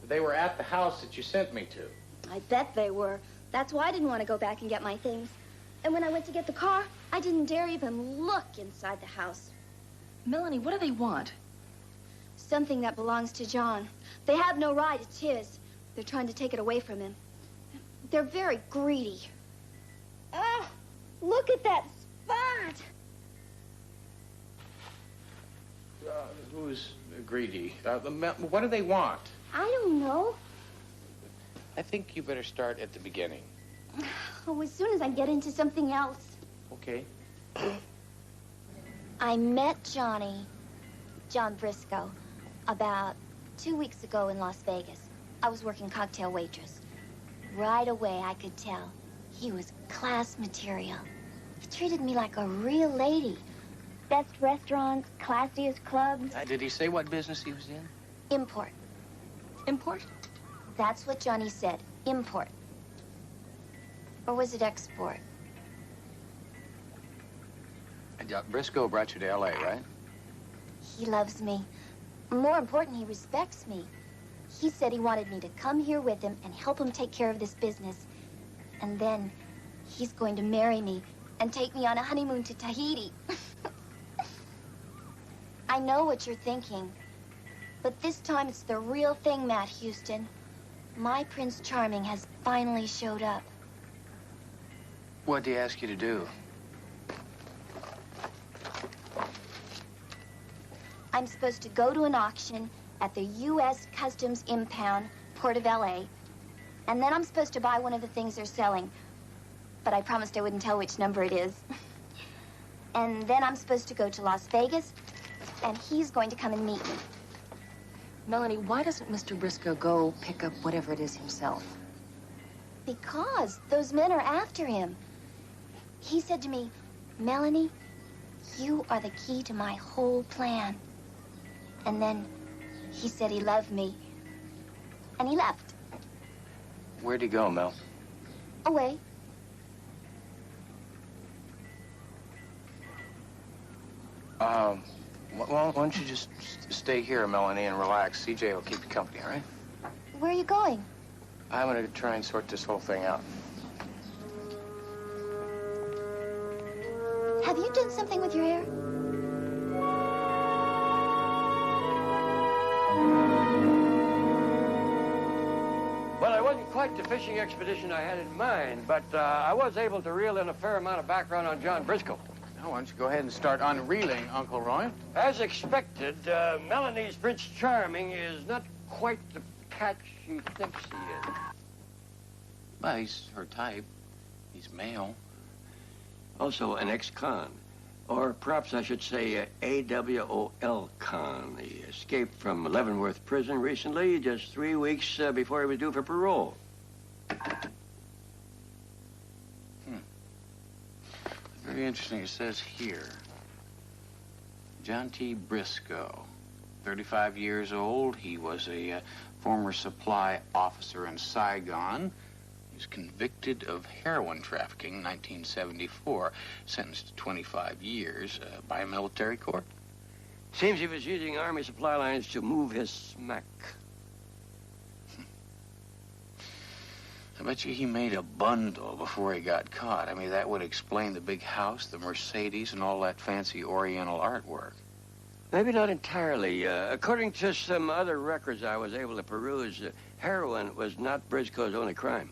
they were at the house that you sent me to. I bet they were. That's why I didn't want to go back and get my things. And when I went to get the car, I didn't dare even look inside the house. Melanie, what do they want? Something that belongs to John. They have no right, it's his. They're trying to take it away from him. They're very greedy. Ah, look at that spot. Who's greedy? What do they want? I don't know. I think you better start at the beginning. Oh, as soon as I get into something else. Okay. I met John Briscoe, about 2 weeks ago in Las Vegas. I was working cocktail waitress. Right away, I could tell he was class material. He treated me like a real lady. Best restaurants, classiest clubs. Did he say what business he was in? Import. Import? That's what Johnny said. Import. Or was it export? And Briscoe brought you to L.A., right? He loves me. More important, he respects me. He said he wanted me to come here with him and help him take care of this business. And then he's going to marry me and take me on a honeymoon to Tahiti. I know what you're thinking. But this time it's the real thing, Matt Houston. My Prince Charming has finally showed up. What'd he ask you to do? I'm supposed to go to an auction at the U.S. Customs Impound, Port of L.A., and then I'm supposed to buy one of the things they're selling. But I promised I wouldn't tell which number it is. And then I'm supposed to go to Las Vegas, and he's going to come and meet me. Melanie, why doesn't Mr. Briscoe go pick up whatever it is himself? Because those men are after him. He said to me, Melanie, you are the key to my whole plan. And then he said he loved me, and he left. Where'd he go, Mel? Away. Well, why don't you just stay here, Melanie, and relax. CJ will keep you company, all right? Where are you going? I'm gonna try and sort this whole thing out. Have you done something with your hair? Well, it wasn't quite the fishing expedition I had in mind, but I was able to reel in a fair amount of background on John Briscoe. Now, why don't you go ahead and start unreeling, Uncle Roy? As expected, Melanie's Prince Charming is not quite the catch she thinks he is. Well, he's her type. He's male. Also an ex-con, or perhaps I should say AWOL con. He escaped from Leavenworth Prison recently, just 3 weeks before he was due for parole. Very interesting. It says here, John T. Briscoe, 35 years old. He was a former supply officer in Saigon. He was convicted of heroin trafficking in 1974, sentenced to 25 years by a military court. Seems he was using Army supply lines to move his smack. I bet you he made a bundle before he got caught. I mean, that would explain the big house, the Mercedes, and all that fancy Oriental artwork. Maybe not entirely. According to some other records I was able to peruse, heroin was not Briscoe's only crime.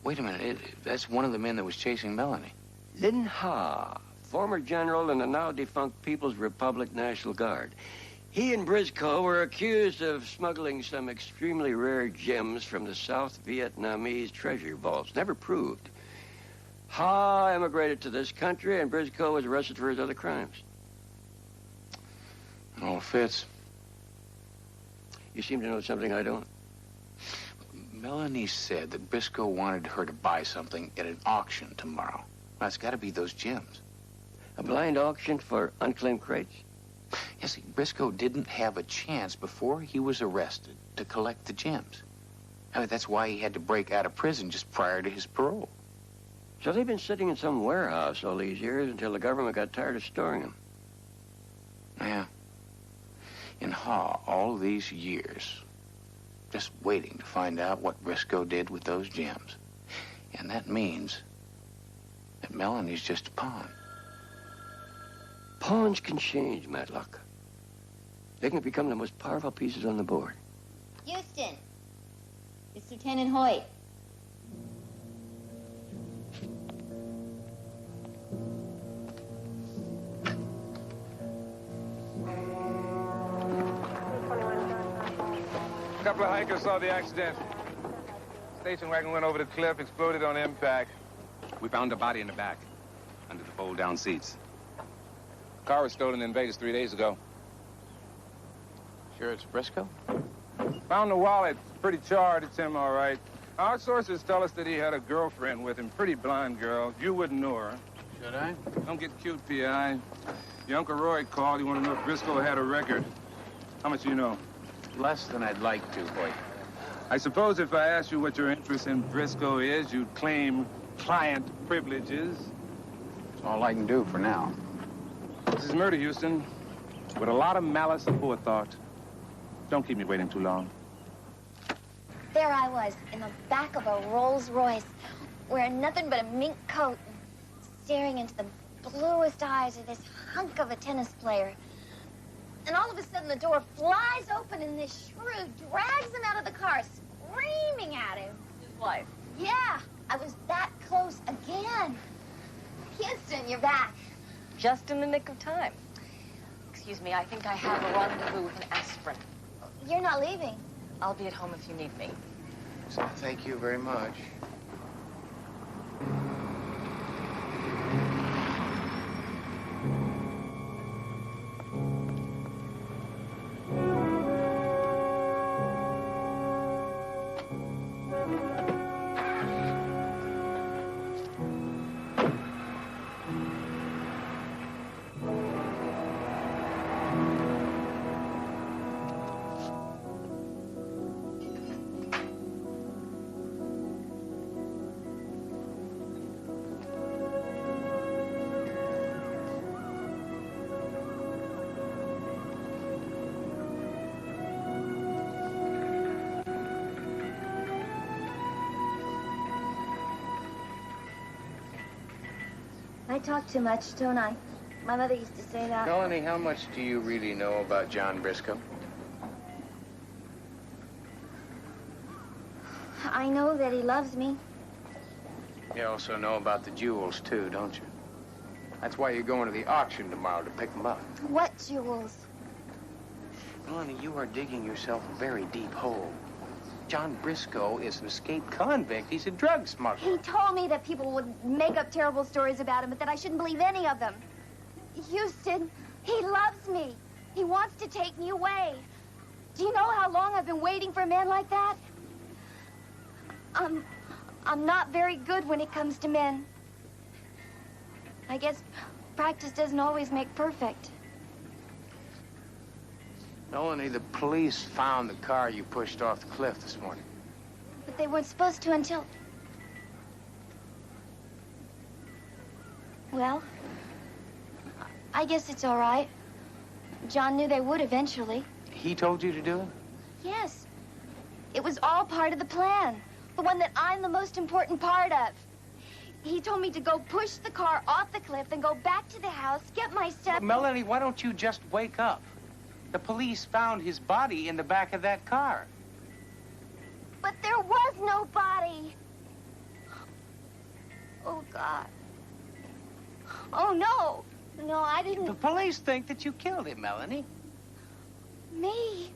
Wait a minute. That's one of the men that was chasing Melanie. Lin Ha, former general in the now-defunct People's Republic National Guard. He and Briscoe were accused of smuggling some extremely rare gems from the South Vietnamese treasure vaults. Never proved. Ha emigrated to this country, and Briscoe was arrested for his other crimes. All fits. You seem to know something I don't. Melanie said that Briscoe wanted her to buy something at an auction tomorrow. Well, it's got to be those gems. A blind auction for unclaimed crates? Yes, see, Briscoe didn't have a chance before he was arrested to collect the gems. I mean, that's why he had to break out of prison just prior to his parole. So they've been sitting in some warehouse all these years until the government got tired of storing them. Yeah. In Haw all these years, just waiting to find out what Briscoe did with those gems. And that means that Melanie's just a pawn. Pawns can change, Matlock. They can become the most powerful pieces on the board. Houston, it's Lieutenant Hoyt. A couple of hikers saw the accident. Station wagon went over the cliff, exploded on impact. We found a body in the back, under the fold-down seats. Car was stolen in Vegas 3 days ago. Sure it's Briscoe? Found the wallet. Pretty charred. It's him, all right. Our sources tell us that he had a girlfriend with him. Pretty blonde girl. You wouldn't know her. Should I? Don't get cute, P.I. Your Uncle Roy called. He wanted to know if Briscoe had a record. How much do you know? Less than I'd like to, Hoyt. I suppose if I asked you what your interest in Briscoe is, you'd claim client privileges. That's all I can do for now. This is murder, Houston, with a lot of malice and forethought. Don't keep me waiting too long. There I was, in the back of a Rolls Royce, wearing nothing but a mink coat, and staring into the bluest eyes of this hunk of a tennis player. And all of a sudden, the door flies open, and this shrew drags him out of the car, screaming at him. His wife. Yeah, I was that close again. Houston, you're back. Just in the nick of time. Excuse me, I think I have a rendezvous with an aspirin. You're not leaving. I'll be at home if you need me. So thank you very much. I talk too much, don't I? My mother used to say that. Melanie, how much do you really know about John Briscoe? I know that he loves me. You also know about the jewels, too, don't you? That's why you're going to the auction tomorrow, to pick them up. What jewels? Melanie, you are digging yourself a very deep hole. John Briscoe is an escaped convict. He's a drug smuggler. He told me that people would make up terrible stories about him, but that I shouldn't believe any of them. Houston, he loves me. He wants to take me away. Do you know how long I've been waiting for a man like that? I'm not very good when it comes to men. I guess practice doesn't always make perfect. Melanie, the police found the car you pushed off the cliff this morning. But they weren't supposed to until... Well, I guess it's all right. John knew they would eventually. He told you to do it? Yes. It was all part of the plan. The one that I'm the most important part of. He told me to go push the car off the cliff and go back to the house, get my stuff... Melanie, why don't you just wake up? The police found his body in the back of that car. But there was no body. Oh, God. Oh, no. No, I didn't... The police think that you killed him, Melanie. Me?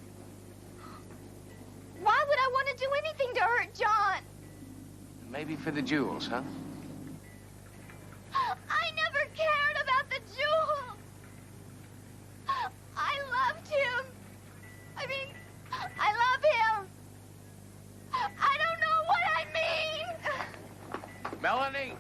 Why would I want to do anything to hurt John? Maybe for the jewels, huh? I never cared about the jewels. I loved Melanie!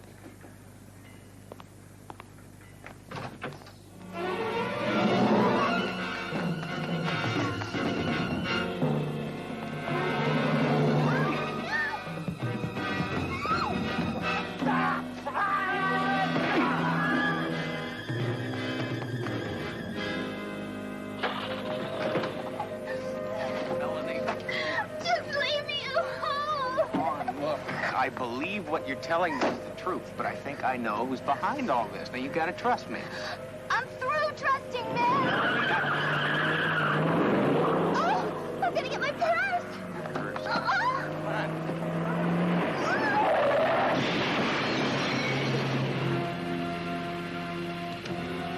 I believe what you're telling me is the truth, but I think I know who's behind all this. Now, you gotta trust me. I'm through trusting men. Oh, I'm gonna get my purse.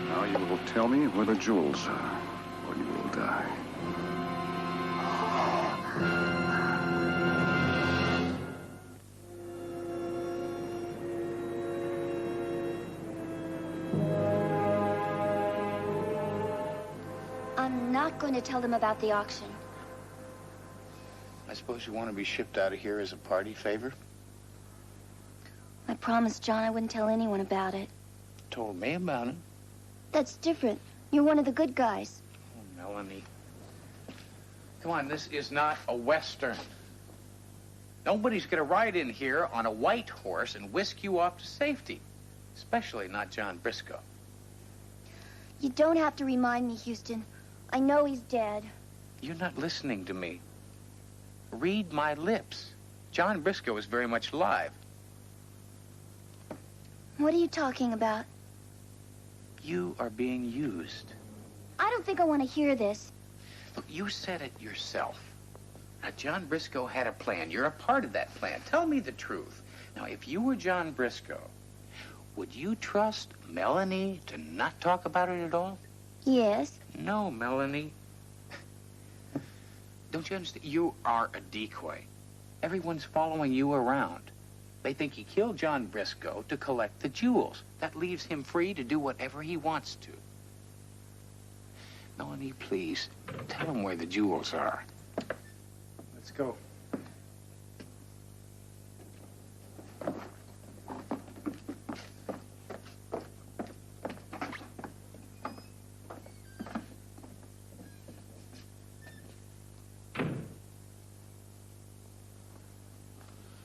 Now you will tell me where the jewels are, or you will die. I'm not going to tell them about the auction. I suppose you want to be shipped out of here as a party favor? I promised John I wouldn't tell anyone about it. Told me about it. That's different. You're one of the good guys. Oh, Melanie. Come on, this is not a Western. Nobody's going to ride in here on a white horse and whisk you off to safety. Especially not John Briscoe. You don't have to remind me, Houston. I know he's dead. You're not listening to me. Read my lips. John Briscoe is very much alive. What are you talking about? You are being used. I don't think I want to hear this. Look, you said it yourself. Now, John Briscoe had a plan. You're a part of that plan. Tell me the truth. Now, if you were John Briscoe, would you trust Melanie to not talk about it at all? Yes. No, Melanie. Don't you understand? You are a decoy. Everyone's following you around. They think he killed John Briscoe to collect the jewels. That leaves him free to do whatever he wants to. Melanie, please, tell him where the jewels are. Let's go.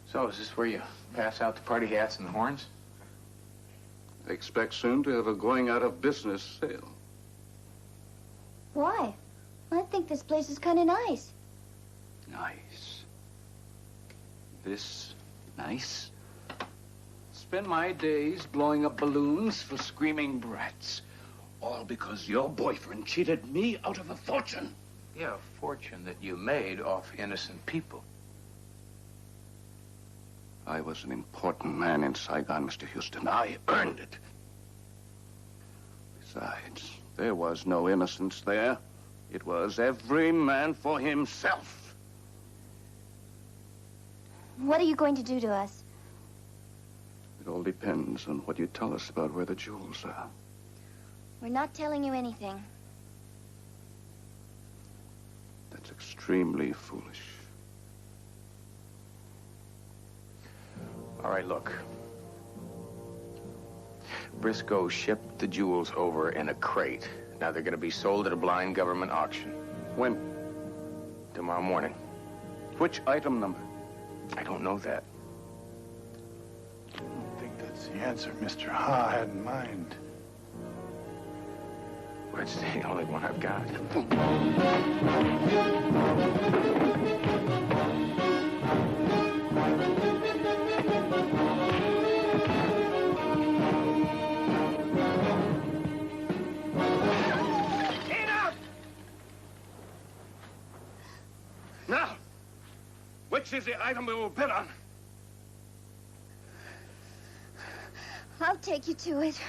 So, is this where you pass out the party hats and the horns? I expect soon to have a going out of business sale. Why? I think this place is kind of nice. Nice. This nice? Spend my days blowing up balloons for screaming brats. All because your boyfriend cheated me out of a fortune. Yeah, a fortune that you made off innocent people. I was an important man in Saigon, Mr. Houston. I earned it. Besides, there was no innocence there. It was every man for himself. What are you going to do to us? It all depends on what you tell us about where the jewels are. We're not telling you anything. That's extremely foolish. All right, look. Briscoe shipped the jewels over in a crate. Now they're going to be sold at a blind government auction. When? Tomorrow morning. Which item number? I don't know that. I don't think that's the answer Mr. Ha had in mind. Well, it's the only one I've got. Now, which is the item we will bid on? I'll take you to it.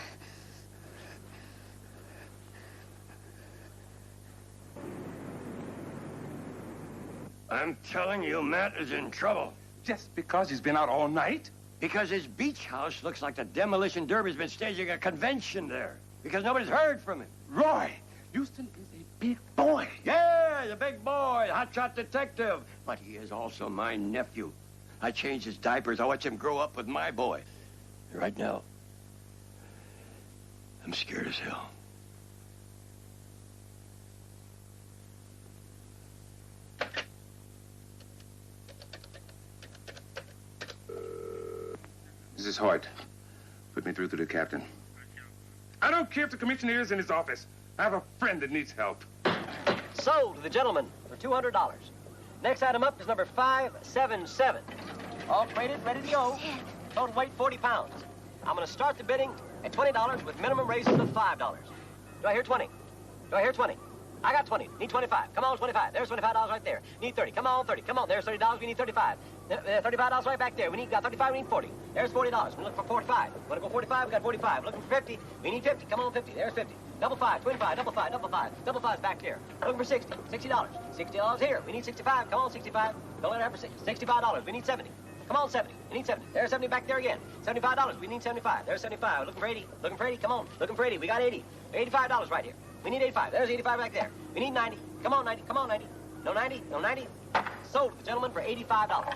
I'm telling you, Matt is in trouble. Just because he's been out all night? Because his beach house looks like the demolition derby's been staging a convention there. Because nobody's heard from him. Roy, Houston is a big boy. Yeah, the big boy, hotshot detective. But he is also my nephew. I changed his diapers. I watched him grow up with my boy. Right now, I'm scared as hell. This is Hoyt. Put me through to the captain. I don't care if the commissioner is in his office. I have a friend that needs help. Sold to the gentleman for $200. Next item up is number 577. All crated, ready to go. Total weight 40 pounds. I'm going to start the bidding at $20 with minimum raises of $5. Do I hear 20? Do I hear 20? I got 20. Need 25. Come on, 25. There's $25 right there. Need 30. Come on, 30. Come on. There's $30. We need 35. $35 right back there. We got 35. We need 40. There's $40. We look for 45. Want to go 45? We got 45. Looking for 50. We need 50. Come on, 50. There's 50. Double five, twin five, double five, double five. Double five's back there. Looking for 60. $60. $60 here. We need 65. Come on, 65. Don't let it happen for $65. We need 70. Come on, 70. We need 70. There's 70 back there again. $75. We need 75. There's 75. Looking for 80. Looking for 80. Come on. Looking for 80. We got 80. $85 right here. We need 85. There's 85 back there. We need 90. Come on, 90. Come on, 90. No 90. No 90. Sold to the gentleman for $85.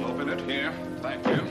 Open it here. Thank you.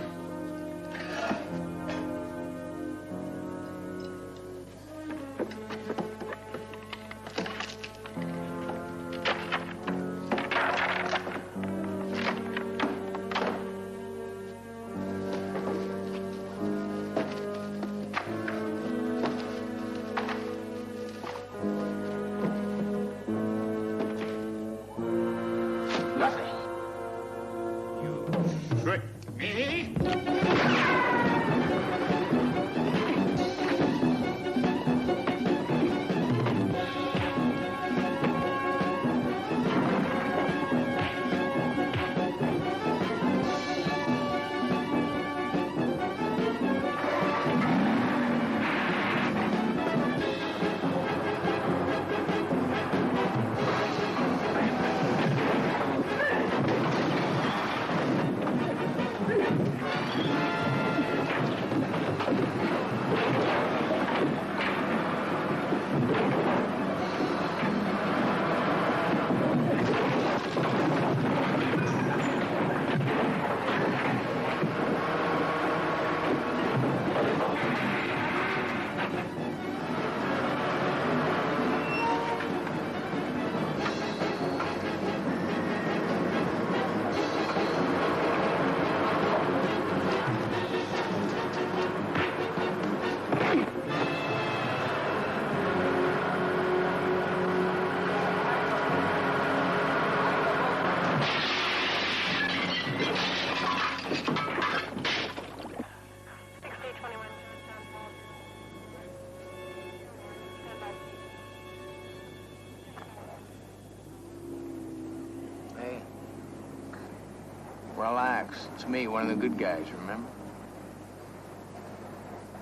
Relax. It's me, one of the good guys, remember?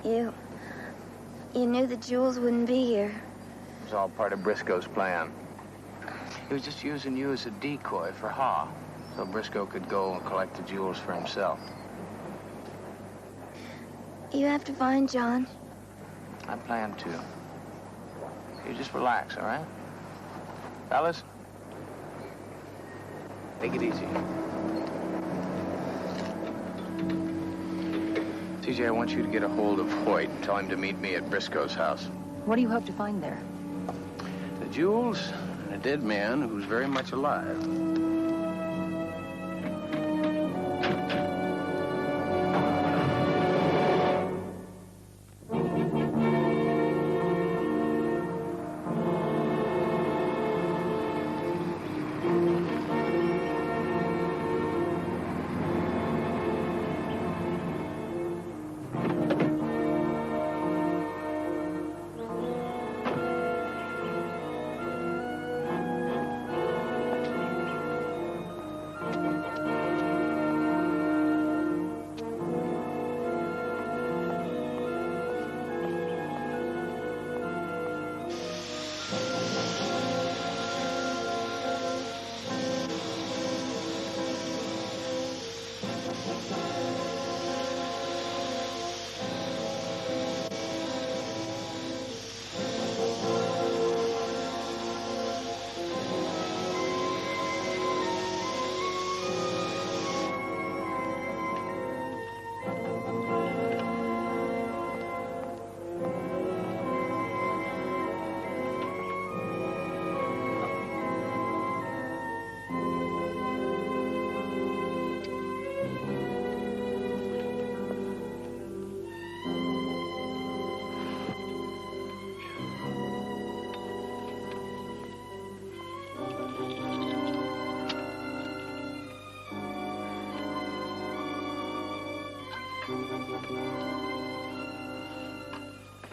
You knew the jewels wouldn't be here. It was all part of Briscoe's plan. He was just using you as a decoy for Ha, so Briscoe could go and collect the jewels for himself. You have to find John. I plan to. You just relax, all right? Fellas, take it easy. TJ, I want you to get a hold of Hoyt and tell him to meet me at Briscoe's house. What do you hope to find there? The jewels and a dead man who's very much alive.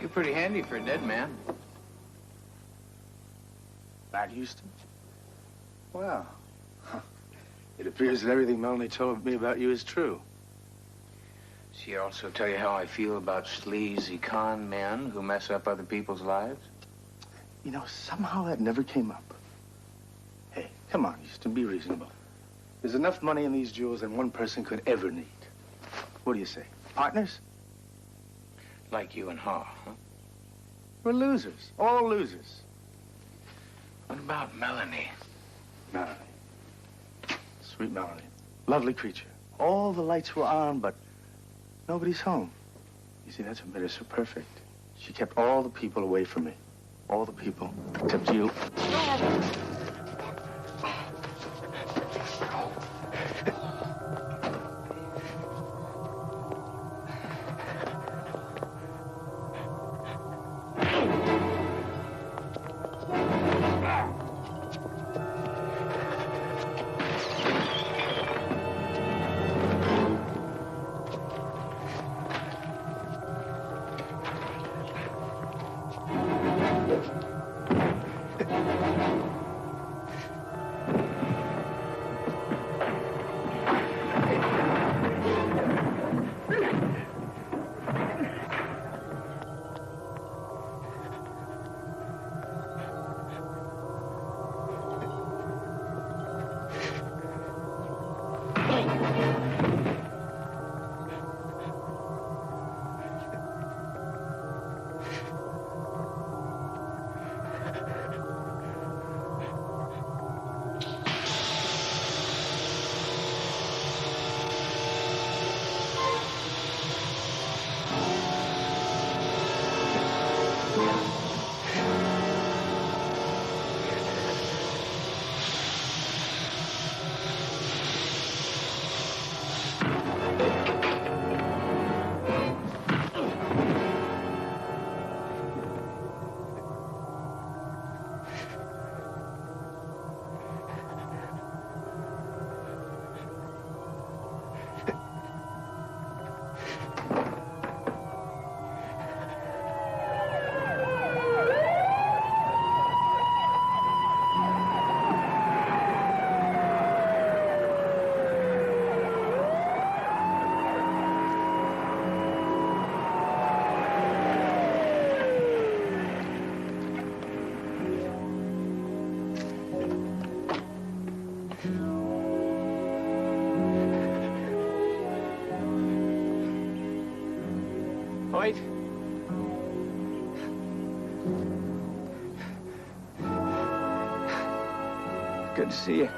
You're pretty handy for a dead man. Matt Houston? Well, it appears that everything Melanie told me about you is true. She also tell you how I feel about sleazy con men who mess up other people's lives? You know, somehow that never came up. Hey, come on, Houston, be reasonable. There's enough money in these jewels than one person could ever need. What do you say? Partners? Like you and Ha, huh? We're losers. All losers. What about Melanie? Melanie. Sweet Melanie. Lovely creature. All the lights were on, but nobody's home. You see, that's what made her so perfect. She kept all the people away from me. All the people, except you. Hoyt? Good to see you.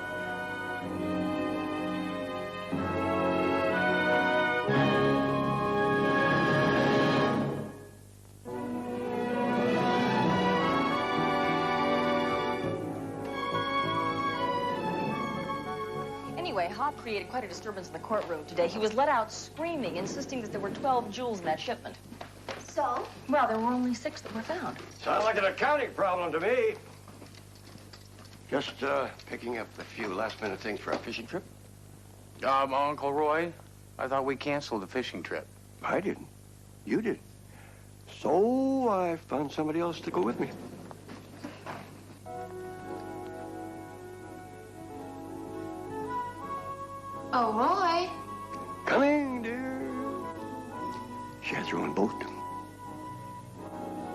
Anyway, Hop created quite a disturbance in the courtroom today. He was let out screaming, insisting that there were 12 jewels in that shipment. So? Well, there were only 6 that were found. Sounds like an accounting problem to me. Just picking up a few last-minute things for our fishing trip. Uncle Roy, I thought we canceled the fishing trip. I didn't. You did. So I found somebody else to go with me. Oh, Roy. Coming, dear. She has her own boat.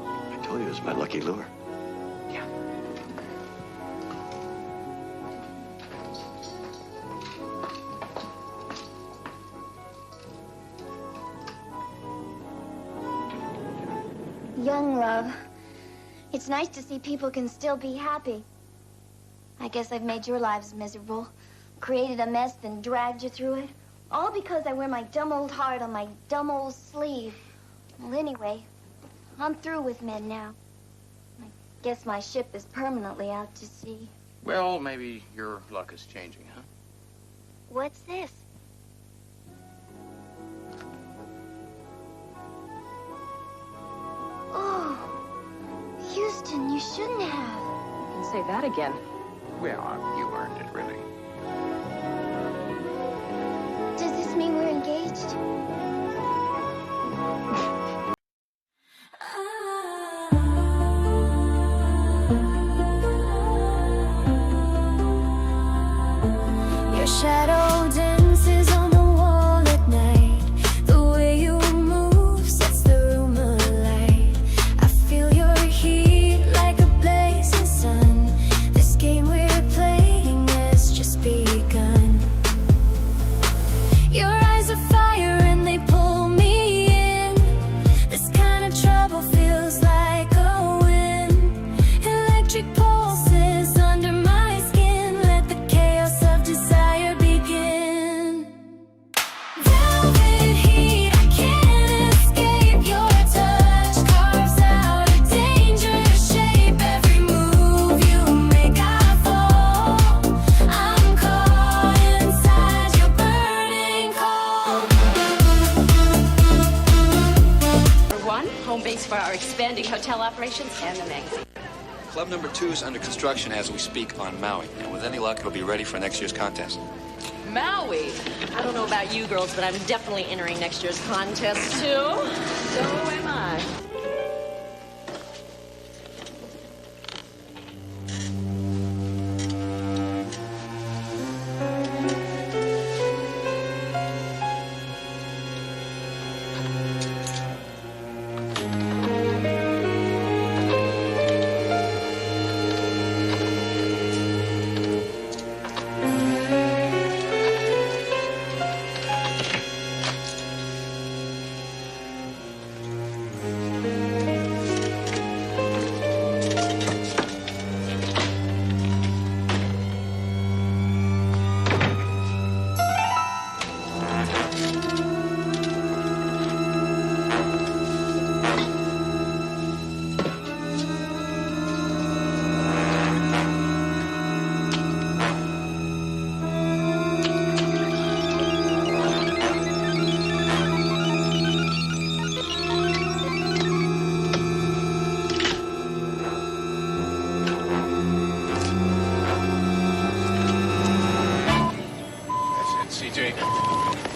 I told you it was my lucky lure. Yeah. Young love. It's nice to see people can still be happy. I guess I've made your lives miserable. Created a mess, then dragged you through it. All because I wear my dumb old heart on my dumb old sleeve. Well, anyway, I'm through with men now. I guess my ship is permanently out to sea. Well, maybe your luck is changing, huh? What's this? Oh, Houston, you shouldn't have. You can say that again. Well, you earned it, really. Does this mean we're engaged? home base for our expanding hotel operations and the magazine. Club number 2 is under construction as we speak on Maui, and with any luck, it'll be ready for next year's contest. Maui. I don't know about you girls, but I'm definitely entering next year's contest, too. So am I.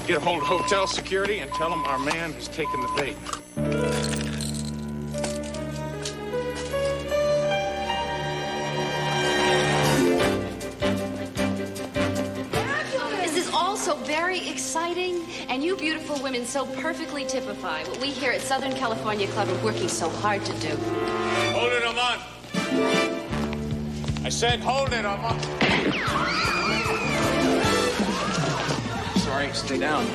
Get a hold of hotel security and tell them our man has taken the bait. This is all so very exciting, and you beautiful women so perfectly typify what we here at Southern California Club are working so hard to do. Hold it, Amon. I said hold it, Amon. Sorry, stay down.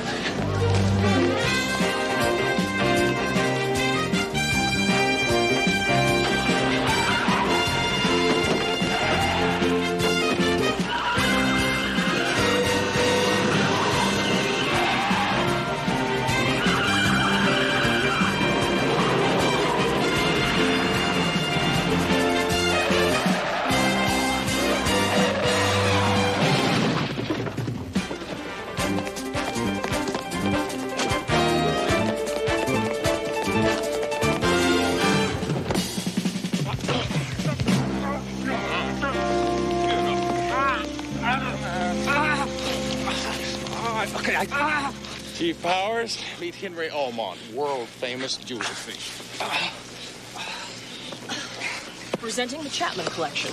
Chief Powers, meet Henry Almont, world-famous jewel thief. Presenting the Chapman collection.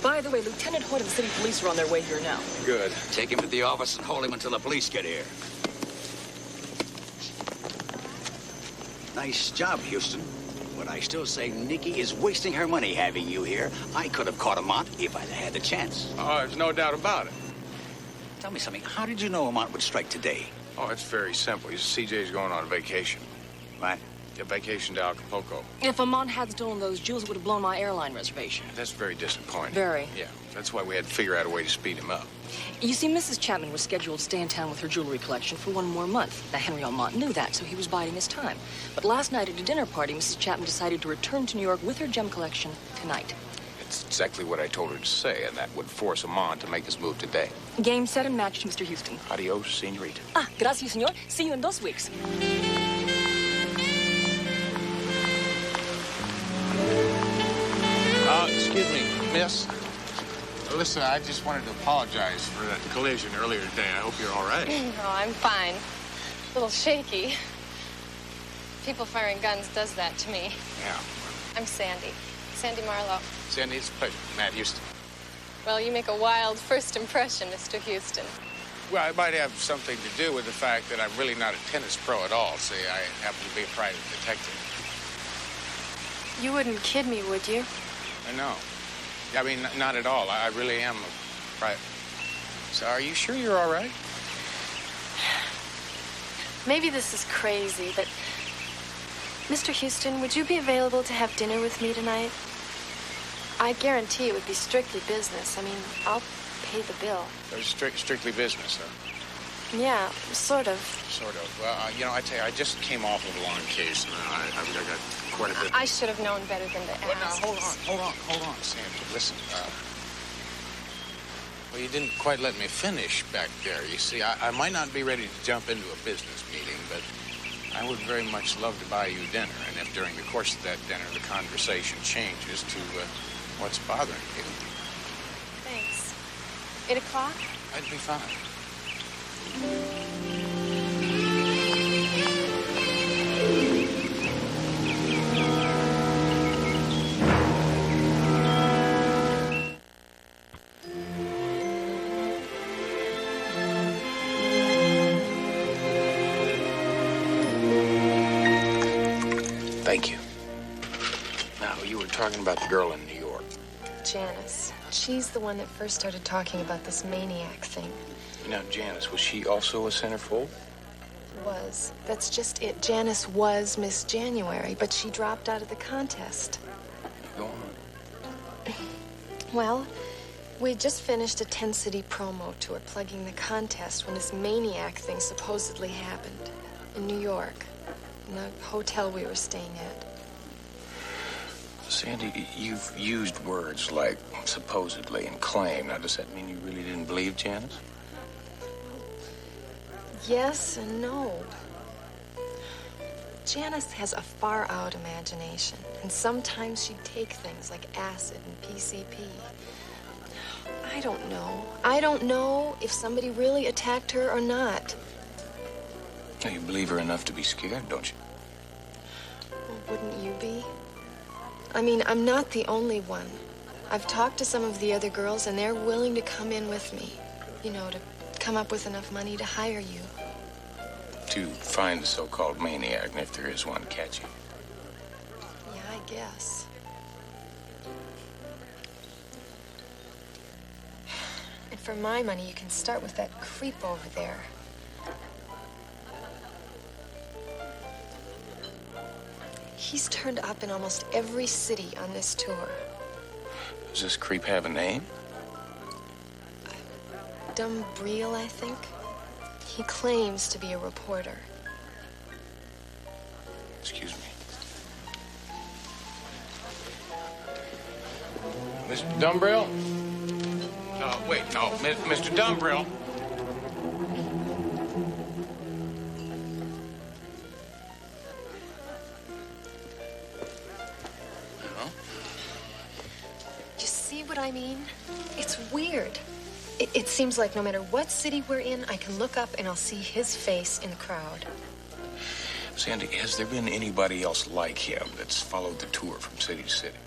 By the way, Lieutenant Hoyt and the city police are on their way here now. Good. Take him to the office and hold him until the police get here. Nice job, Houston. But I still say Nikki is wasting her money having you here. I could have caught Amont if I'd had the chance. Oh, there's no doubt about it. Tell me something. How did you know Amont would strike today? Oh, it's very simple. CJ's going on vacation. What? A vacation to Acapulco. If Amon had stolen those jewels, it would have blown my airline reservation. That's very disappointing. Very. Yeah, that's why we had to figure out a way to speed him up. You see, Mrs. Chapman was scheduled to stay in town with her jewelry collection for one more month. Now, Henry Almont knew that, so he was biding his time. But last night at a dinner party, Mrs. Chapman decided to return to New York with her gem collection tonight. It's exactly what I told her to say, and that would force Amon to make his move today. Game, set, and match, Mr. Houston. Adios, senorita. Ah, gracias, senor. See you in 2 weeks. Excuse me, miss. Listen, I just wanted to apologize for that collision earlier today. I hope you're all right. Oh, I'm fine. A little shaky. People firing guns does that to me. Yeah. I'm Sandy. Sandy Marlowe. Sandy, it's a pleasure. Matt Houston. Well, you make a wild first impression, Mr. Houston. Well, it might have something to do with the fact that I'm really not a tennis pro at all. See, I happen to be a private detective. You wouldn't kid me, would you? I know. I mean, not at all. I really am a private. So are you sure you're all right? Maybe this is crazy, but... Mr. Houston, would you be available to have dinner with me tonight? I guarantee it would be strictly business. I mean, I'll pay the bill. So strictly business, huh? Yeah, sort of. Sort of. Well, you know, I tell you, I just came off of a long case, and I got quite a bit. I should have known better than to ask. Well, now, hold on, Sandy. Listen, well, you didn't quite let me finish back there. You see, I might not be ready to jump into a business meeting, but I would very much love to buy you dinner, and if during the course of that dinner the conversation changes to what's bothering you, Thanks. 8 o'clock? I'd be fine. Thank you. Now, you were talking about the girl in New York. Janice. She's the one that first started talking about this maniac thing. Now, Janice, was she also a centerfold? Was. That's just it. Janice was Miss January, but she dropped out of the contest. Go on. Well, we just finished a 10-city promo tour plugging the contest when this maniac thing supposedly happened in New York, in the hotel we were staying at. Sandy, you've used words like supposedly and claim. Now, does that mean you really didn't believe Janice? Yes and no. Janice has a far-out imagination, and sometimes she'd take things like acid and PCP. I don't know. I don't know if somebody really attacked her or not. Now, you believe her enough to be scared, don't you? Well, wouldn't you be? I mean, I'm not the only one. I've talked to some of the other girls, and they're willing to come in with me. You know, to come up with enough money to hire you. To find the so-called maniac, and if there is one, catch him. Yeah, I guess. And for my money, you can start with that creep over there. He's turned up in almost every city on this tour. Does this creep have a name? Dumbreel, I think. He claims to be a reporter. Excuse me. Mr. Dumbrell? No, wait, no. Mr. Dumbrell. You see what I mean? It's weird. It seems like no matter what city we're in, I can look up and I'll see his face in the crowd. Sandy, has there been anybody else like him that's followed the tour from city to city?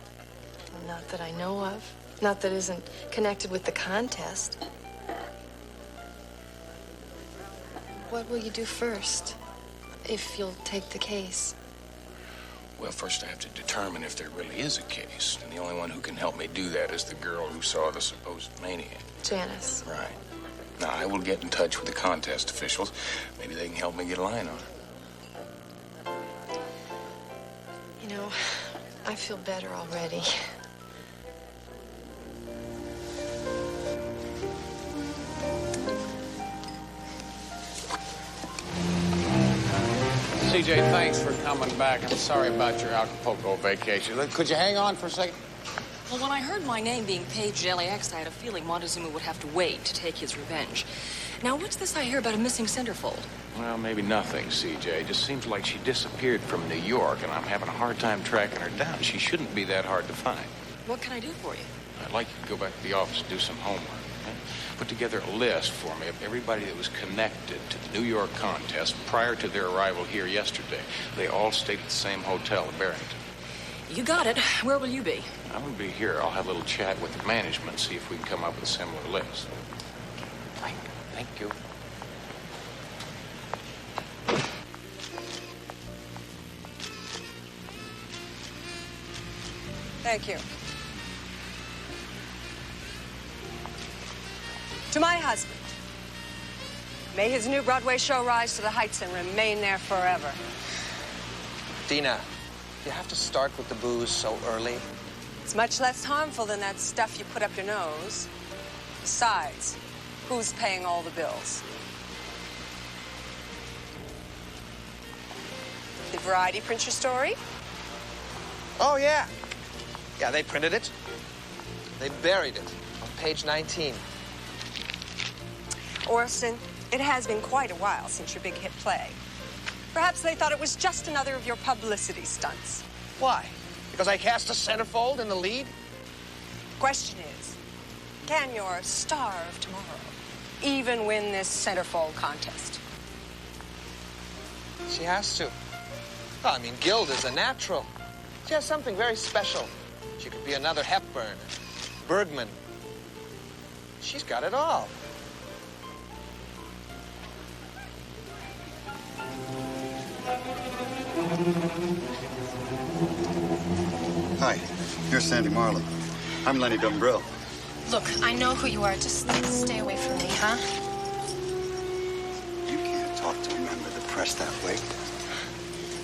Not that I know of. Not that isn't connected with the contest. What will you do first, if you'll take the case? Well, first I have to determine if there really is a case. And the only one who can help me do that is the girl who saw the supposed maniac. Janice. Right. Now, I will get in touch with the contest officials. Maybe they can help me get a line on her. You know, I feel better already. CJ, thanks for coming back. I'm sorry about your Acapulco vacation. Could you hang on for a second? Well, when I heard my name being paged to LAX, I had a feeling Montezuma would have to wait to take his revenge. Now, what's this I hear about a missing centerfold? Well, maybe nothing, CJ. It just seems like she disappeared from New York, and I'm having a hard time tracking her down. She shouldn't be that hard to find. What can I do for you? I'd like you to go back to the office and do some homework. Okay? Put together a list for me of everybody that was connected to the New York contest prior to their arrival here yesterday. They all stayed at the same hotel in Barrington. You got it. Where will you be? I'm going to be here. I'll have a little chat with the management, see if we can come up with a similar list. Thank you. Thank you. To my husband, may his new Broadway show rise to the heights and remain there forever. Dina, you have to start with the booze so early. It's much less harmful than that stuff you put up your nose. Besides, who's paying all the bills? Did Variety print your story? Oh, yeah. Yeah, they printed it. They buried it on page 19. Orson, it has been quite a while since your big hit play. Perhaps they thought it was just another of your publicity stunts. Why? Because I cast a centerfold in the lead? Question is, can your star of tomorrow even win this centerfold contest? She has to. Oh, I mean, Gilda's a natural. She has something very special. She could be another Hepburn, Bergman. She's got it all. Hi, here's Sandy Marlowe. I'm Lenny Dumbrill. Look, I know who you are. Just stay away from me, huh? You can't talk to a member of the press that way.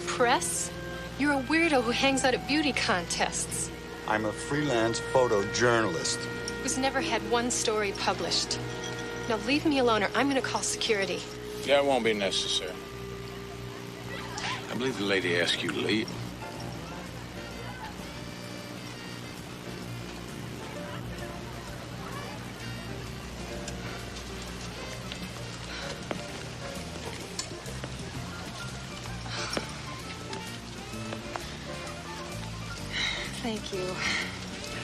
Press? You're a weirdo who hangs out at beauty contests. I'm a freelance photojournalist. Who's never had one story published. Now leave me alone or I'm gonna call security. That won't be necessary. I believe the lady asked you to leave. Thank you.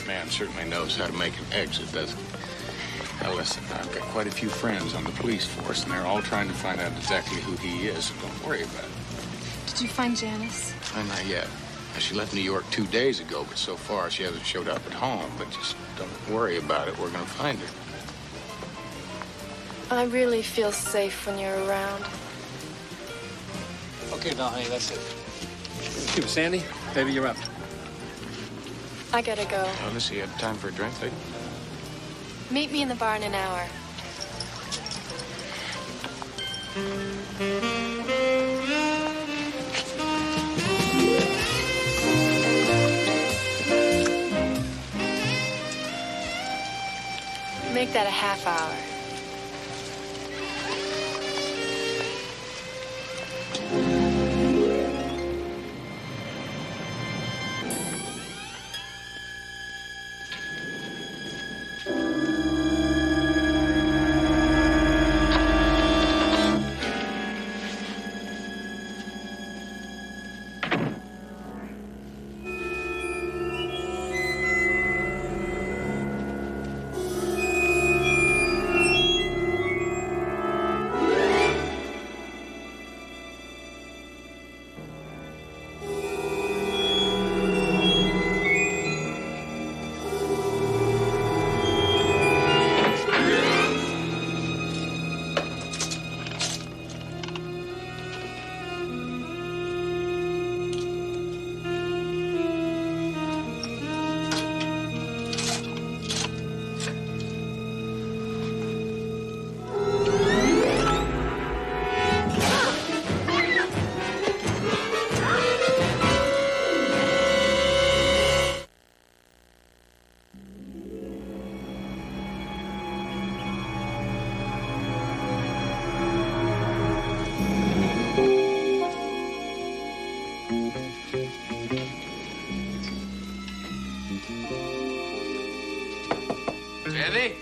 Man certainly knows how to make an exit, doesn't he? Now listen, I've got quite a few friends on the police force, and they're all trying to find out exactly who he is, so don't worry about it. Did you find Janice? Not yet. She left New York 2 days ago, but so far she hasn't showed up at home. But just don't worry about it. We're going to find her. I really feel safe when you're around. Okay, Val, honey, that's it. Excuse me, Sandy. Baby, you're up. I gotta go. Oh, let's see. You have time for a drink, lady? Meet me in the bar in an hour. Make that a half hour. Sandy?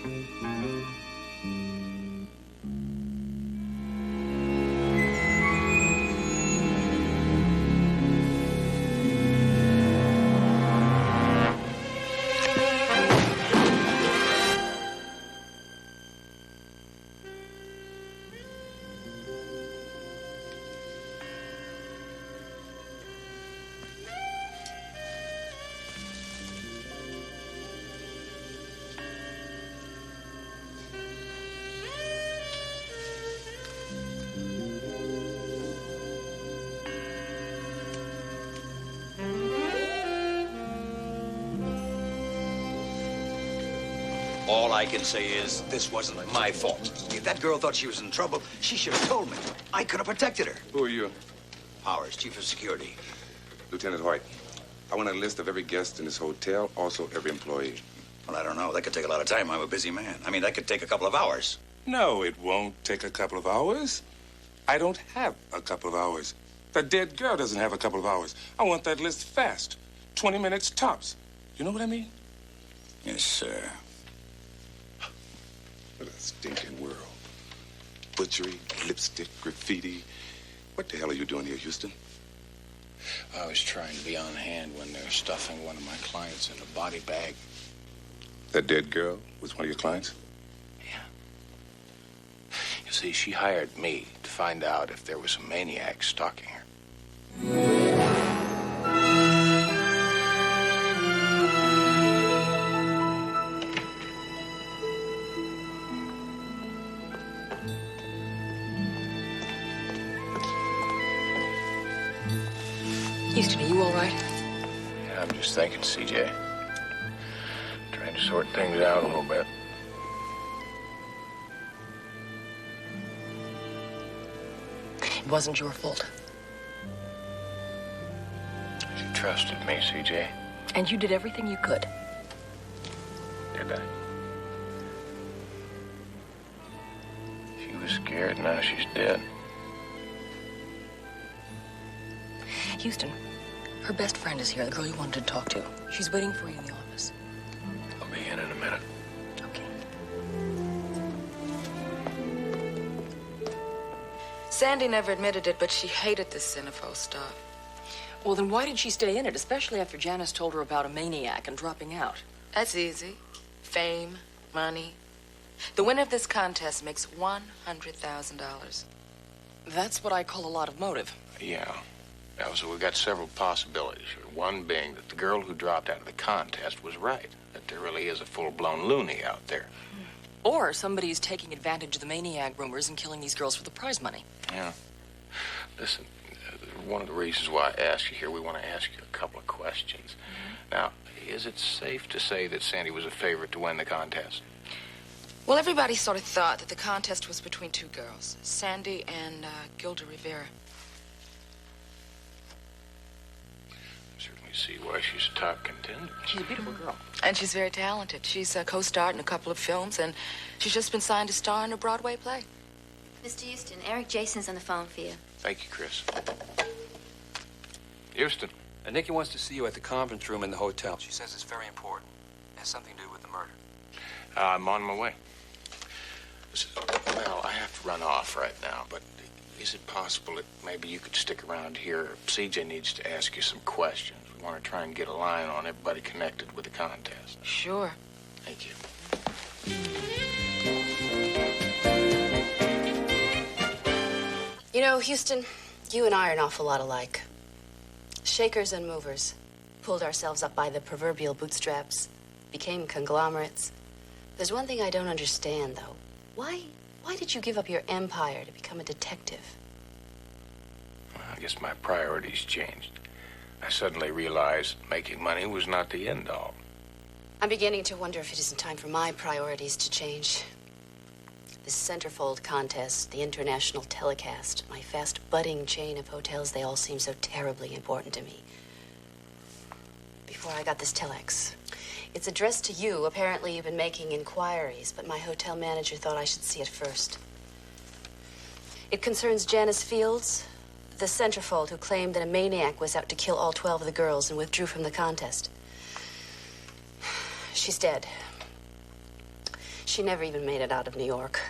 All I can say is this wasn't my fault. If that girl thought she was in trouble, she should have told me. I could have protected her. Who are you? Powers, Chief of Security. Lieutenant White. I want a list of every guest in this hotel, also every employee. Well, I don't know. That could take a lot of time. I'm a busy man. I mean, that could take a couple of hours. No, it won't take a couple of hours. I don't have a couple of hours. The dead girl doesn't have a couple of hours. I want that list fast. 20 minutes tops. You know what I mean? Yes, sir. What a stinking world. Butchery, lipstick, graffiti. What the hell are you doing here, Houston? I was trying to be on hand when they were stuffing one of my clients in a body bag. That dead girl was one of your clients? You see, she hired me to find out if there was a maniac stalking her. Houston, are you all right? Yeah, I'm just thinking, CJ. Trying to sort things out a little bit. It wasn't your fault. She trusted me, CJ. And you did everything you could. Did I? She was scared, now she's dead. Houston, her best friend is here, the girl you wanted to talk to. She's waiting for you in the office. I'll be in a minute. Sandy never admitted it, but she hated this Cinefo stuff. Well, then why did she stay in it, especially after Janice told her about a maniac and dropping out? That's easy. Fame, money. The winner of this contest makes $100,000. That's what I call a lot of motive. Yeah. Now, so we've got several possibilities here. One being that the girl who dropped out of the contest was right, that there really is a full-blown loony out there. Or somebody's taking advantage of the maniac rumors and killing these girls for the prize money. Yeah. Listen, one of the reasons why I asked you here, we want to ask you a couple of questions. Now, is it safe to say that Sandy was a favorite to win the contest? Well, everybody sort of thought that the contest was between two girls, Sandy and Gilda Rivera. Certainly see why she's a top contender. She's a beautiful girl. And she's very talented. She's co-starred in a couple of films, and she's just been signed to star in a Broadway play. Mr. Houston, Eric Jason's on the phone for you. Thank you, Chris. Houston. Nikki wants to see you at the conference room in the hotel. She says it's very important. It has something to do with the murder. I'm on my way. Listen, well, I have to run off right now, but is it possible that maybe you could stick around here? CJ needs to ask you some questions. We want to try and get a line on everybody connected with the contest. Sure. Thank you. You know, Houston, you and I are an awful lot alike. Shakers and movers. Pulled ourselves up by the proverbial bootstraps. Became conglomerates. There's one thing I don't understand, though. Why did you give up your empire to become a detective? Well, I guess my priorities changed. I suddenly realized making money was not the end all. I'm beginning to wonder if it isn't time for my priorities to change. This centerfold contest, the international telecast, my fast budding chain of hotels, they all seem so terribly important to me. Before I got this telex. It's addressed to you. Apparently you've been making inquiries, but my hotel manager thought I should see it first. It concerns Janice Fields, the centerfold who claimed that a maniac was out to kill all 12 of the girls and withdrew from the contest. She's dead. She never even made it out of New York.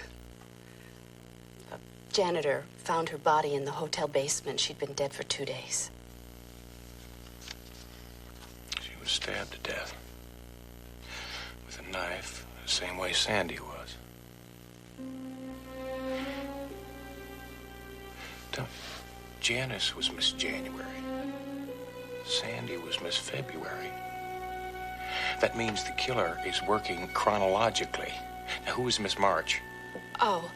A janitor found her body in the hotel basement. She'd been dead for 2 days. She was stabbed to death. With a knife, the same way Sandy was. Janice was Miss January. Sandy was Miss February. That means the killer is working chronologically. Now, who is Miss March? Oh,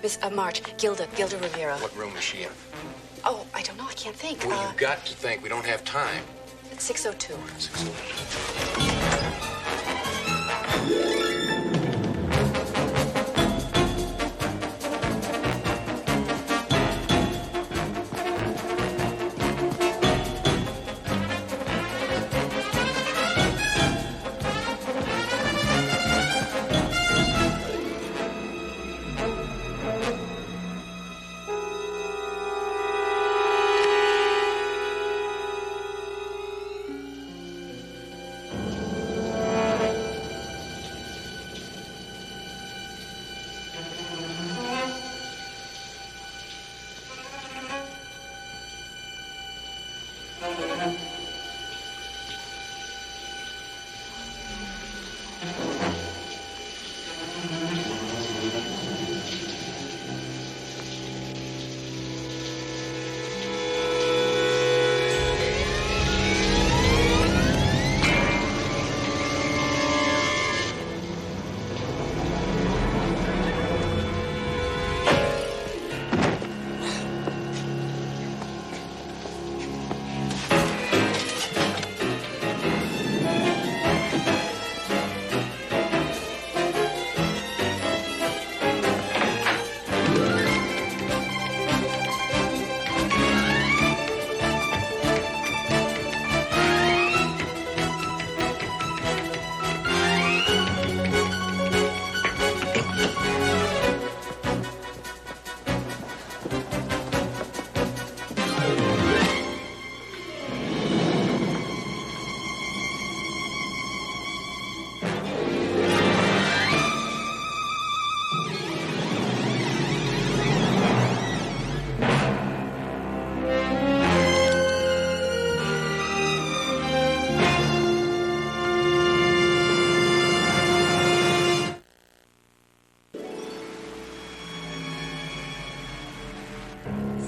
Miss March, Gilda Rivera. What room is she in? Oh, I don't know. I can't think. Well, you've got to think. We don't have time. 602. 602.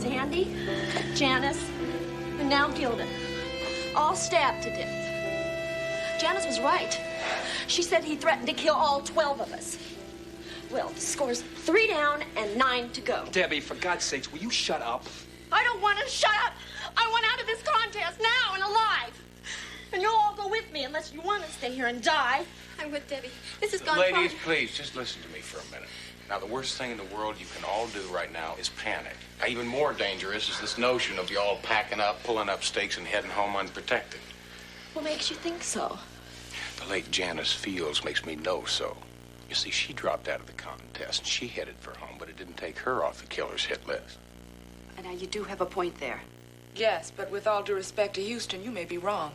Sandy, Janice, and now Gilda. All stabbed to death. Janice was right. She said he threatened to kill all 12 of us. Well, the score's 3 down and 9 to go. Debbie, for God's sakes, will you shut up? I don't want to shut up. I want out of this contest now and alive. And you'll all go with me unless you want to stay here and die. I'm with Debbie. This has gone Ladies, far. please, just listen to me for a minute. Now, the worst thing in the world you can all do right now is panic. Now, even more dangerous is this notion of you all packing up, pulling up stakes, and heading home unprotected. What makes you think so? The late Janice Fields makes me know so. You see, she dropped out of the contest, and she headed for home, but it didn't take her off the killer's hit list. And now you do have a point there. Yes, but with all due respect to Houston, you may be wrong.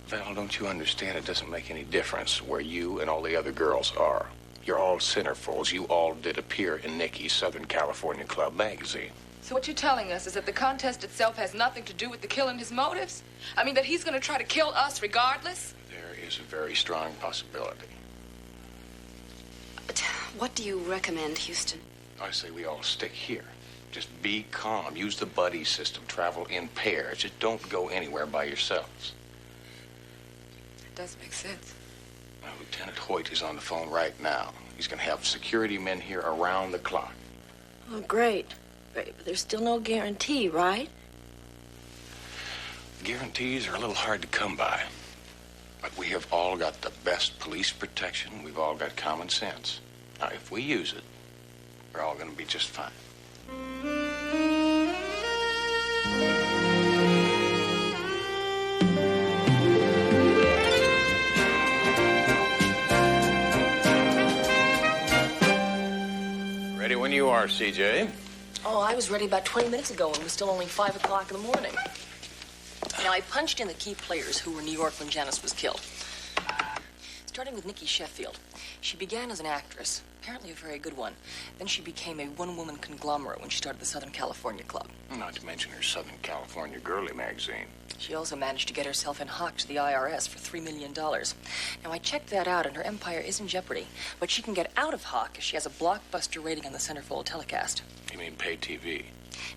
Val, don't you understand? It doesn't make any difference where you and all the other girls are. You're all centerfolds. You all did appear in Nikki's Southern California Club magazine. So what you're telling us is that the contest itself has nothing to do with the kill and his motives? I mean, that he's going to try to kill us regardless? There is a very strong possibility. But what do you recommend, Houston? I say we all stick here. Just be calm. Use the buddy system. Travel in pairs. Just don't go anywhere by yourselves. It does make sense. Now, Lieutenant Hoyt is on the phone right now. He's going to have security men here around the clock. Oh, great. Great, but there's still no guarantee, right? Guarantees are a little hard to come by. But we have all got the best police protection. We've all got common sense. Now, if we use it, we're all going to be just fine. Ready when you are, CJ. Oh, I was ready about 20 minutes ago and it was still only 5 o'clock in the morning. Now, I punched in the key players who were in New York when Janice was killed. Starting with Nikki Sheffield. She began as an actress, apparently a very good one. Then she became a one-woman conglomerate when she started the Southern California Club. Not to mention her Southern California Girly magazine. She also managed to get herself in hock to the IRS for $3 million. Now, I checked that out, and her empire is in jeopardy. But she can get out of hock if she has a blockbuster rating on the centerfold telecast. You mean pay TV?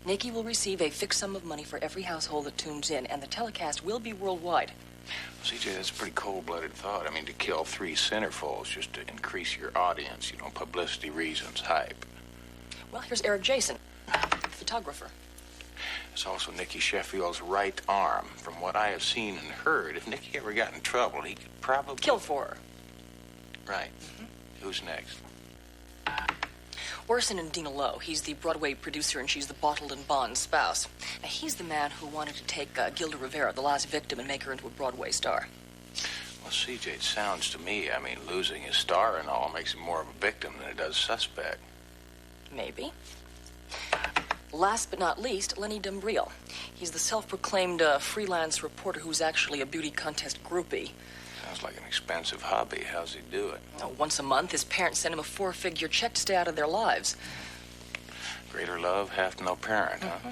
Nikki will receive a fixed sum of money for every household that tunes in, and the telecast will be worldwide. CJ, that's a pretty cold-blooded thought. I mean, to kill 3 centerfolds just to increase your audience, publicity reasons, hype. Well, here's Eric Jason, photographer. It's also Nikki Sheffield's right arm. From what I have seen and heard, if Nikki ever got in trouble, he could probably... Kill for her. Right. Who's next? Orson and Dina Lowe. He's the Broadway producer, and she's the bottled and bond spouse. Now, he's the man who wanted to take Gilda Rivera, the last victim, and make her into a Broadway star. Well, CJ, it sounds to me, losing his star and all makes him more of a victim than it does suspect. Maybe. Last but not least, Lenny Dumbriel. He's the self-proclaimed freelance reporter who's actually a beauty contest groupie. Sounds like an expensive hobby. How's he do it? Once a month, his parents send him a 4-figure check to stay out of their lives. Greater love hath no parent, huh?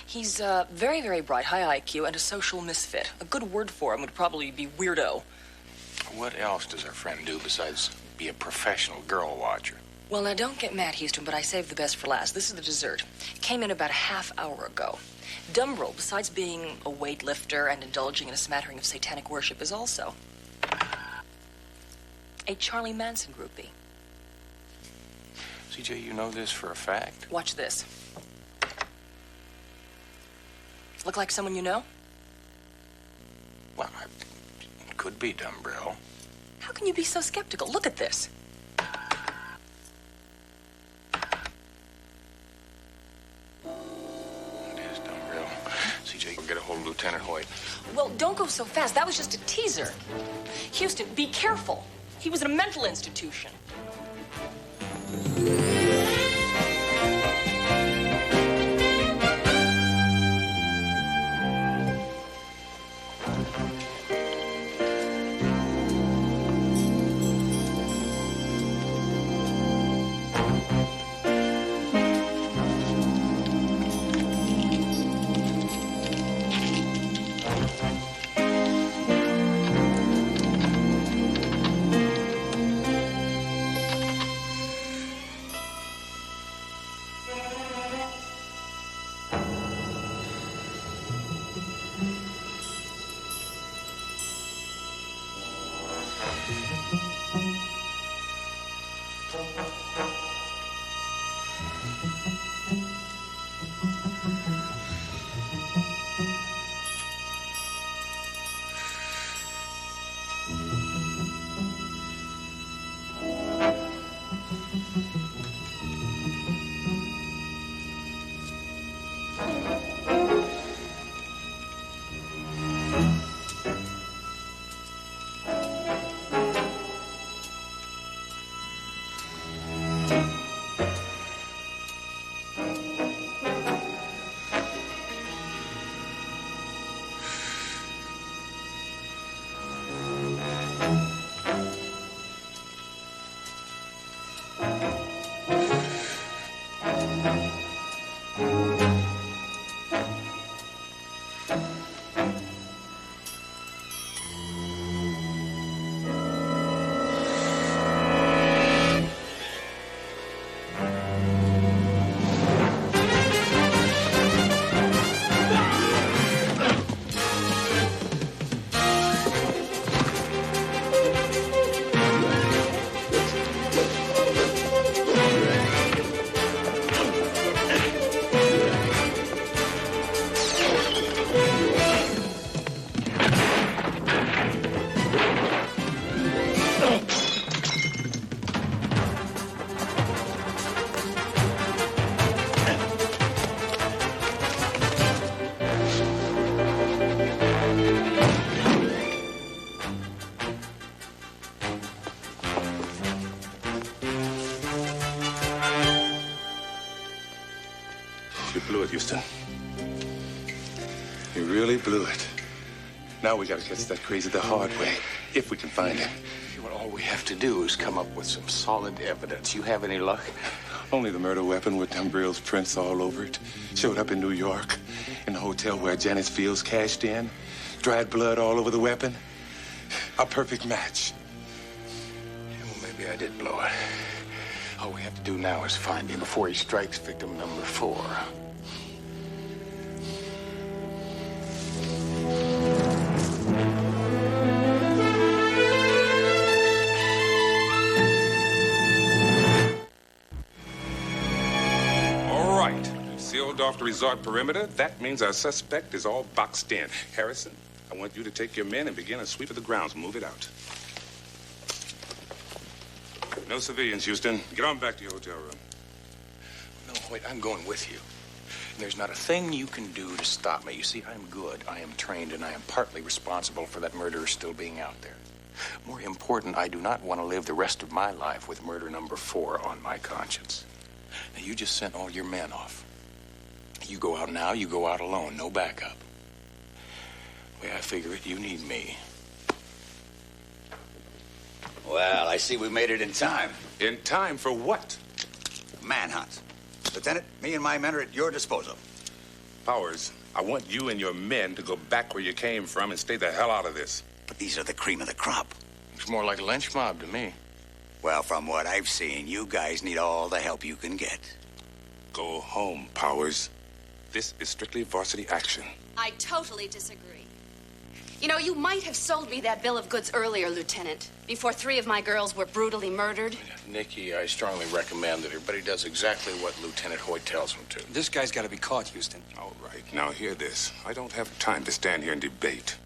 He's very, very bright, high IQ, and a social misfit. A good word for him would probably be weirdo. What else does our friend do besides be a professional girl watcher? Well, now, don't get mad, Houston, but I saved the best for last. This is the dessert. Came in about a half hour ago. Dumbriel, besides being a weightlifter and indulging in a smattering of satanic worship, is also a Charlie Manson groupie. CJ, you know this for a fact? Watch this. Look like someone you know? Well, it could be Dumbriel. How can you be so skeptical? Look at this. CJ, get a hold of Lieutenant Hoyt. Well, don't go so fast. That was just a teaser. Houston, be careful. He was in a mental institution. You blew it, Houston. You really blew it. Now we gotta catch that crazy the hard way, if we can find him. Well, all we have to do is come up with some solid evidence. You have any luck? Only the murder weapon with Dumbrill's prints all over it. Showed up in New York, in the hotel where Janice Fields cashed in. Dried blood all over the weapon. A perfect match. Well, maybe I did blow it. All we have to do now is find him before he strikes victim number 4. Sealed off the resort perimeter. That means our suspect is all boxed in. Harrison, I want you to take your men and begin a sweep of the grounds. Move it out. No civilians, Houston. Get on back to your hotel room. No, wait, I'm going with you. And there's not a thing you can do to stop me. You see, I'm good, I am trained, and I am partly responsible for that murderer still being out there. More important, I do not want to live the rest of my life with murder number 4 on my conscience. Now, you just sent all your men off. You go out now, you go out alone, no backup. The way I figure it, you need me. Well, I see we made it in time. In time for what? Manhunt. Lieutenant, me and my men are at your disposal. Powers, I want you and your men to go back where you came from and stay the hell out of this. But these are the cream of the crop. It's more like a lynch mob to me. Well, from what I've seen, you guys need all the help you can get. Go home, Powers. This is strictly varsity action. I totally disagree. You know, you might have sold me that bill of goods earlier, Lieutenant, before 3 of my girls were brutally murdered. Nikki, I strongly recommend that everybody does exactly what Lieutenant Hoyt tells them to. This guy's got to be caught, Houston. All right, now hear this. I don't have time to stand here and debate.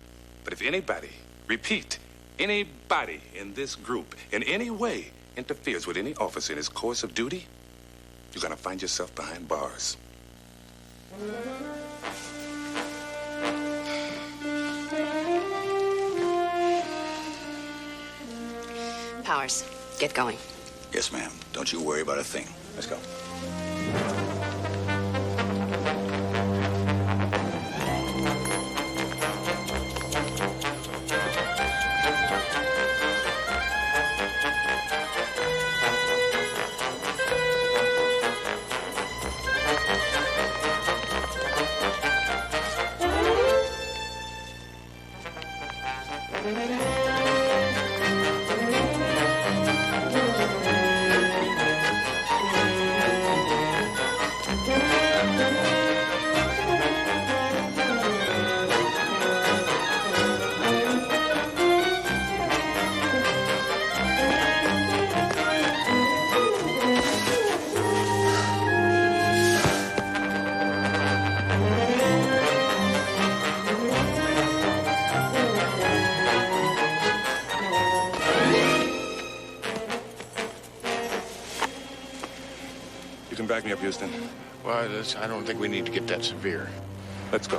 But if anybody, repeat, anybody in this group in any way interferes with any officer in his course of duty, you're gonna find yourself behind bars. Powers, get going. Yes, ma'am. Don't you worry about a thing. Let's go. Back me up, Houston. Well, I don't think we need to get that severe. Let's go.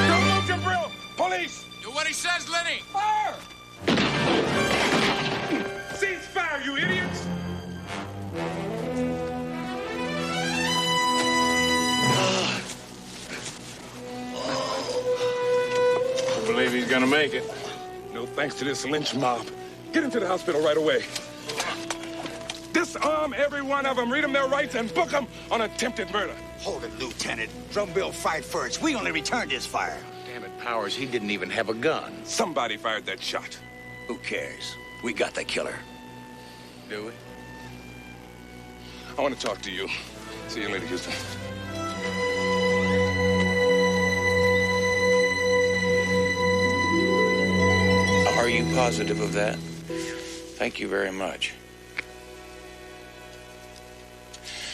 Don't move, Dumbrill! Police! Do what he says, Lenny! Fire! Cease fire, you idiots! I believe he's gonna make it. No thanks to this lynch mob. Get him to the hospital right away. Disarm every one of them, read them their rights, and book them on attempted murder. Hold it, Lieutenant. Drumbill fired first. We only returned his fire. Damn it, Powers, he didn't even have a gun. Somebody fired that shot. Who cares? We got the killer. Do we? I want to talk to you. See you later, Houston. Are you positive of that? Thank you very much.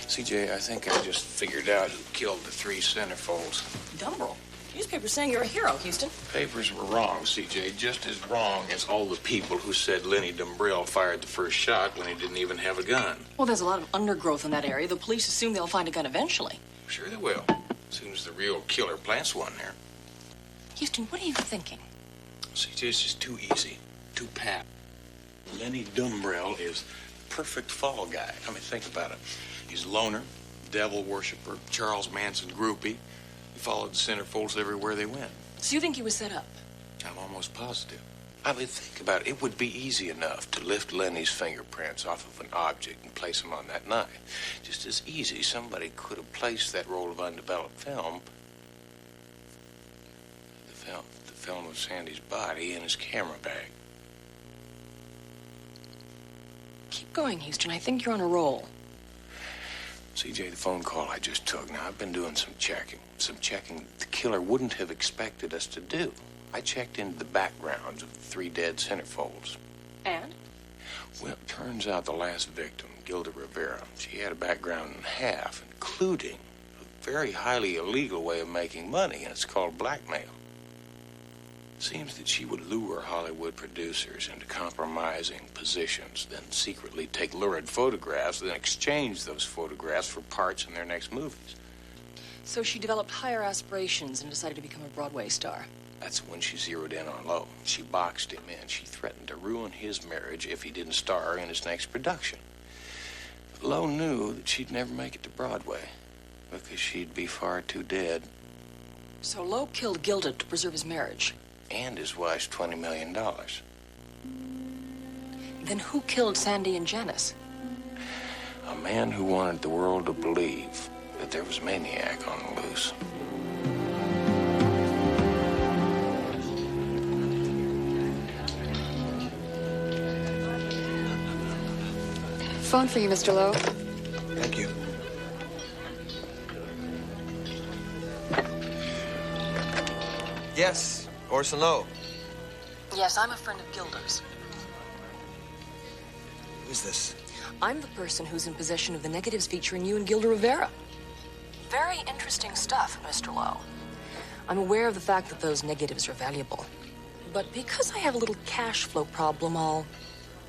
CJ, I think I just figured out who killed the 3 centerfolds. Dumbrell. Newspaper's saying you're a hero, Houston. Papers were wrong, CJ, just as wrong as all the people who said Lenny Dumbrell fired the first shot when he didn't even have a gun. Well, there's a lot of undergrowth in that area. The police assume they'll find a gun eventually. Sure they will. Seems the real killer plants one there. Houston, what are you thinking? See, this is too easy, too pat. Lenny Dumbrell is perfect fall guy. I mean, think about it. He's a loner, devil worshiper, Charles Manson groupie. He followed the centerfolds everywhere they went. So you think he was set up? I'm almost positive. I mean, think about it. It would be easy enough to lift Lenny's fingerprints off of an object and place them on that knife. Just as easy, somebody could have placed that roll of undeveloped film, the film of Sandy's body, in his camera bag. Keep going, Houston. I think you're on a roll. CJ, the phone call I just took. Now, I've been doing some checking the killer wouldn't have expected us to do. I checked into the backgrounds of the 3 dead centerfolds. And? Well, it turns out the last victim, Gilda Rivera, she had a background in half, including a very highly illegal way of making money, and it's called blackmail. Seems that she would lure Hollywood producers into compromising positions, then secretly take lurid photographs, then exchange those photographs for parts in their next movies. So she developed higher aspirations and decided to become a Broadway star. That's when she zeroed in on Lowe. She boxed him in. She threatened to ruin his marriage if he didn't star in his next production. But Lowe knew that she'd never make it to Broadway because she'd be far too dead. So Lowe killed Gilda to preserve his marriage. And his wife's $20 million. Then who killed Sandy and Janice? A man who wanted the world to believe that there was a maniac on the loose. Phone for you, Mr. Lowe. Thank you. Yes, Orson Lowe. Yes, I'm a friend of Gilda's. Who's this? I'm the person who's in possession of the negatives featuring you and Gilda Rivera. Very interesting stuff, Mr. Lowe. I'm aware of the fact that those negatives are valuable. But because I have a little cash flow problem, I'll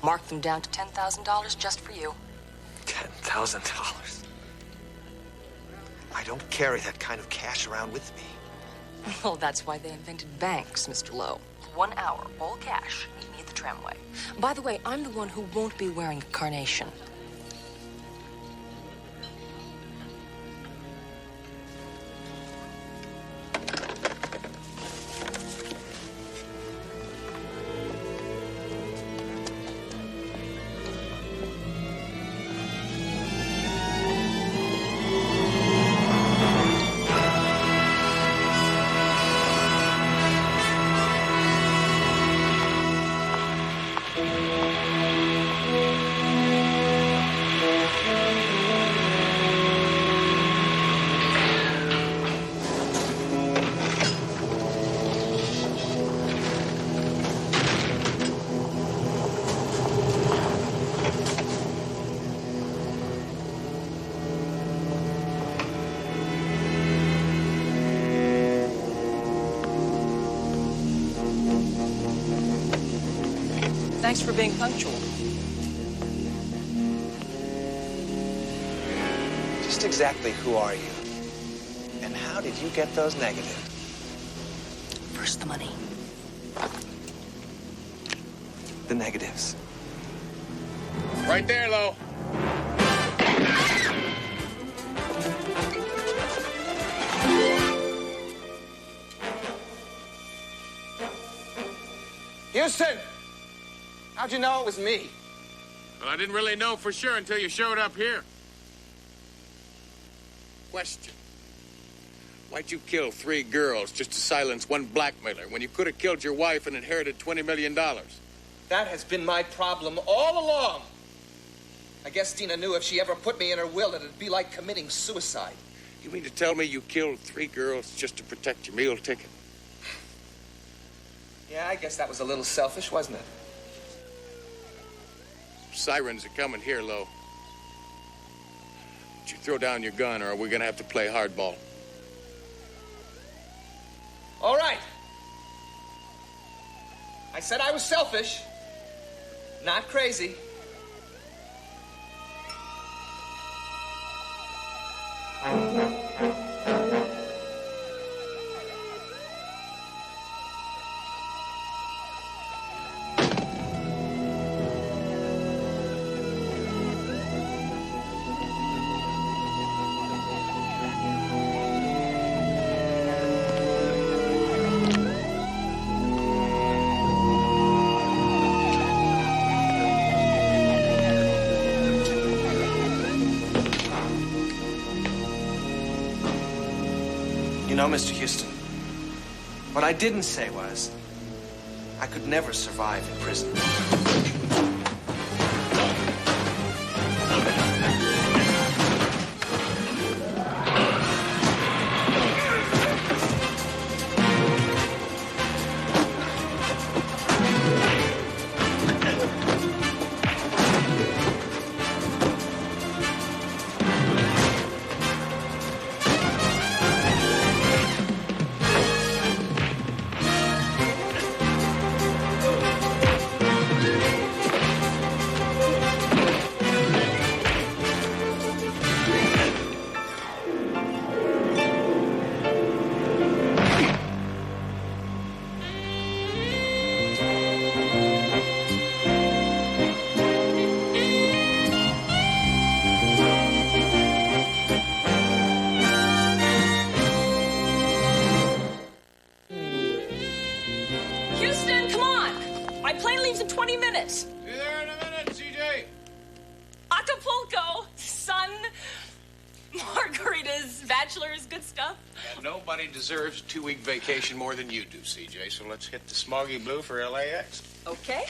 mark them down to $10,000 just for you. $10,000? I don't carry that kind of cash around with me. Well, that's why they invented banks, Mr. Lowe. 1 hour, all cash. Meet me at the tramway. By the way, I'm the one who won't be wearing a carnation. Thanks for being punctual. Just exactly who are you? And how did you get those negatives? First, the money. The negatives. Right there, Lowe. Houston! How'd you know it was me? Well, I didn't really know for sure until you showed up here. Question. Why'd you kill 3 girls just to silence one blackmailer when you could have killed your wife and inherited $20 million? That has been my problem all along. I guess Dina knew if she ever put me in her will, it'd be like committing suicide. You mean to tell me you killed 3 girls just to protect your meal ticket? Yeah, I guess that was a little selfish, wasn't it? Sirens are coming here, Lowe. Would you throw down your gun, or are we gonna have to play hardball? All right. I said I was selfish, not crazy. You know, Mr. Houston, what I didn't say was I could never survive in prison. Houston, come on! My plane leaves in 20 minutes. Be there in a minute, CJ. Acapulco, sun, margaritas, bachelors, good stuff. And nobody deserves a 2-week vacation more than you do, CJ. So let's hit the smoggy blue for LAX. Okay.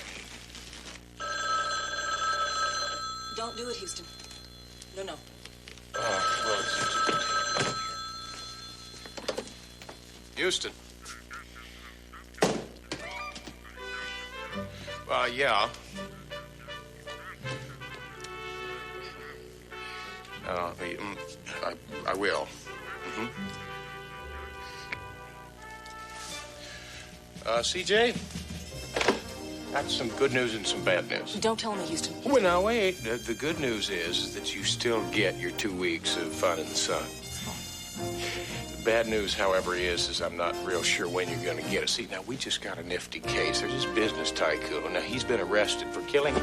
Don't do it, Houston. No. Houston. Yeah. I will. CJ, that's some good news and some bad news. Don't tell me, Houston. Well, now, wait. The good news is that you still get your 2 weeks of fun in the sun. The bad news, however, is I'm not real sure when you're going to get it. See, now, we just got a nifty case. There's this business tycoon. Now, he's been arrested for killing...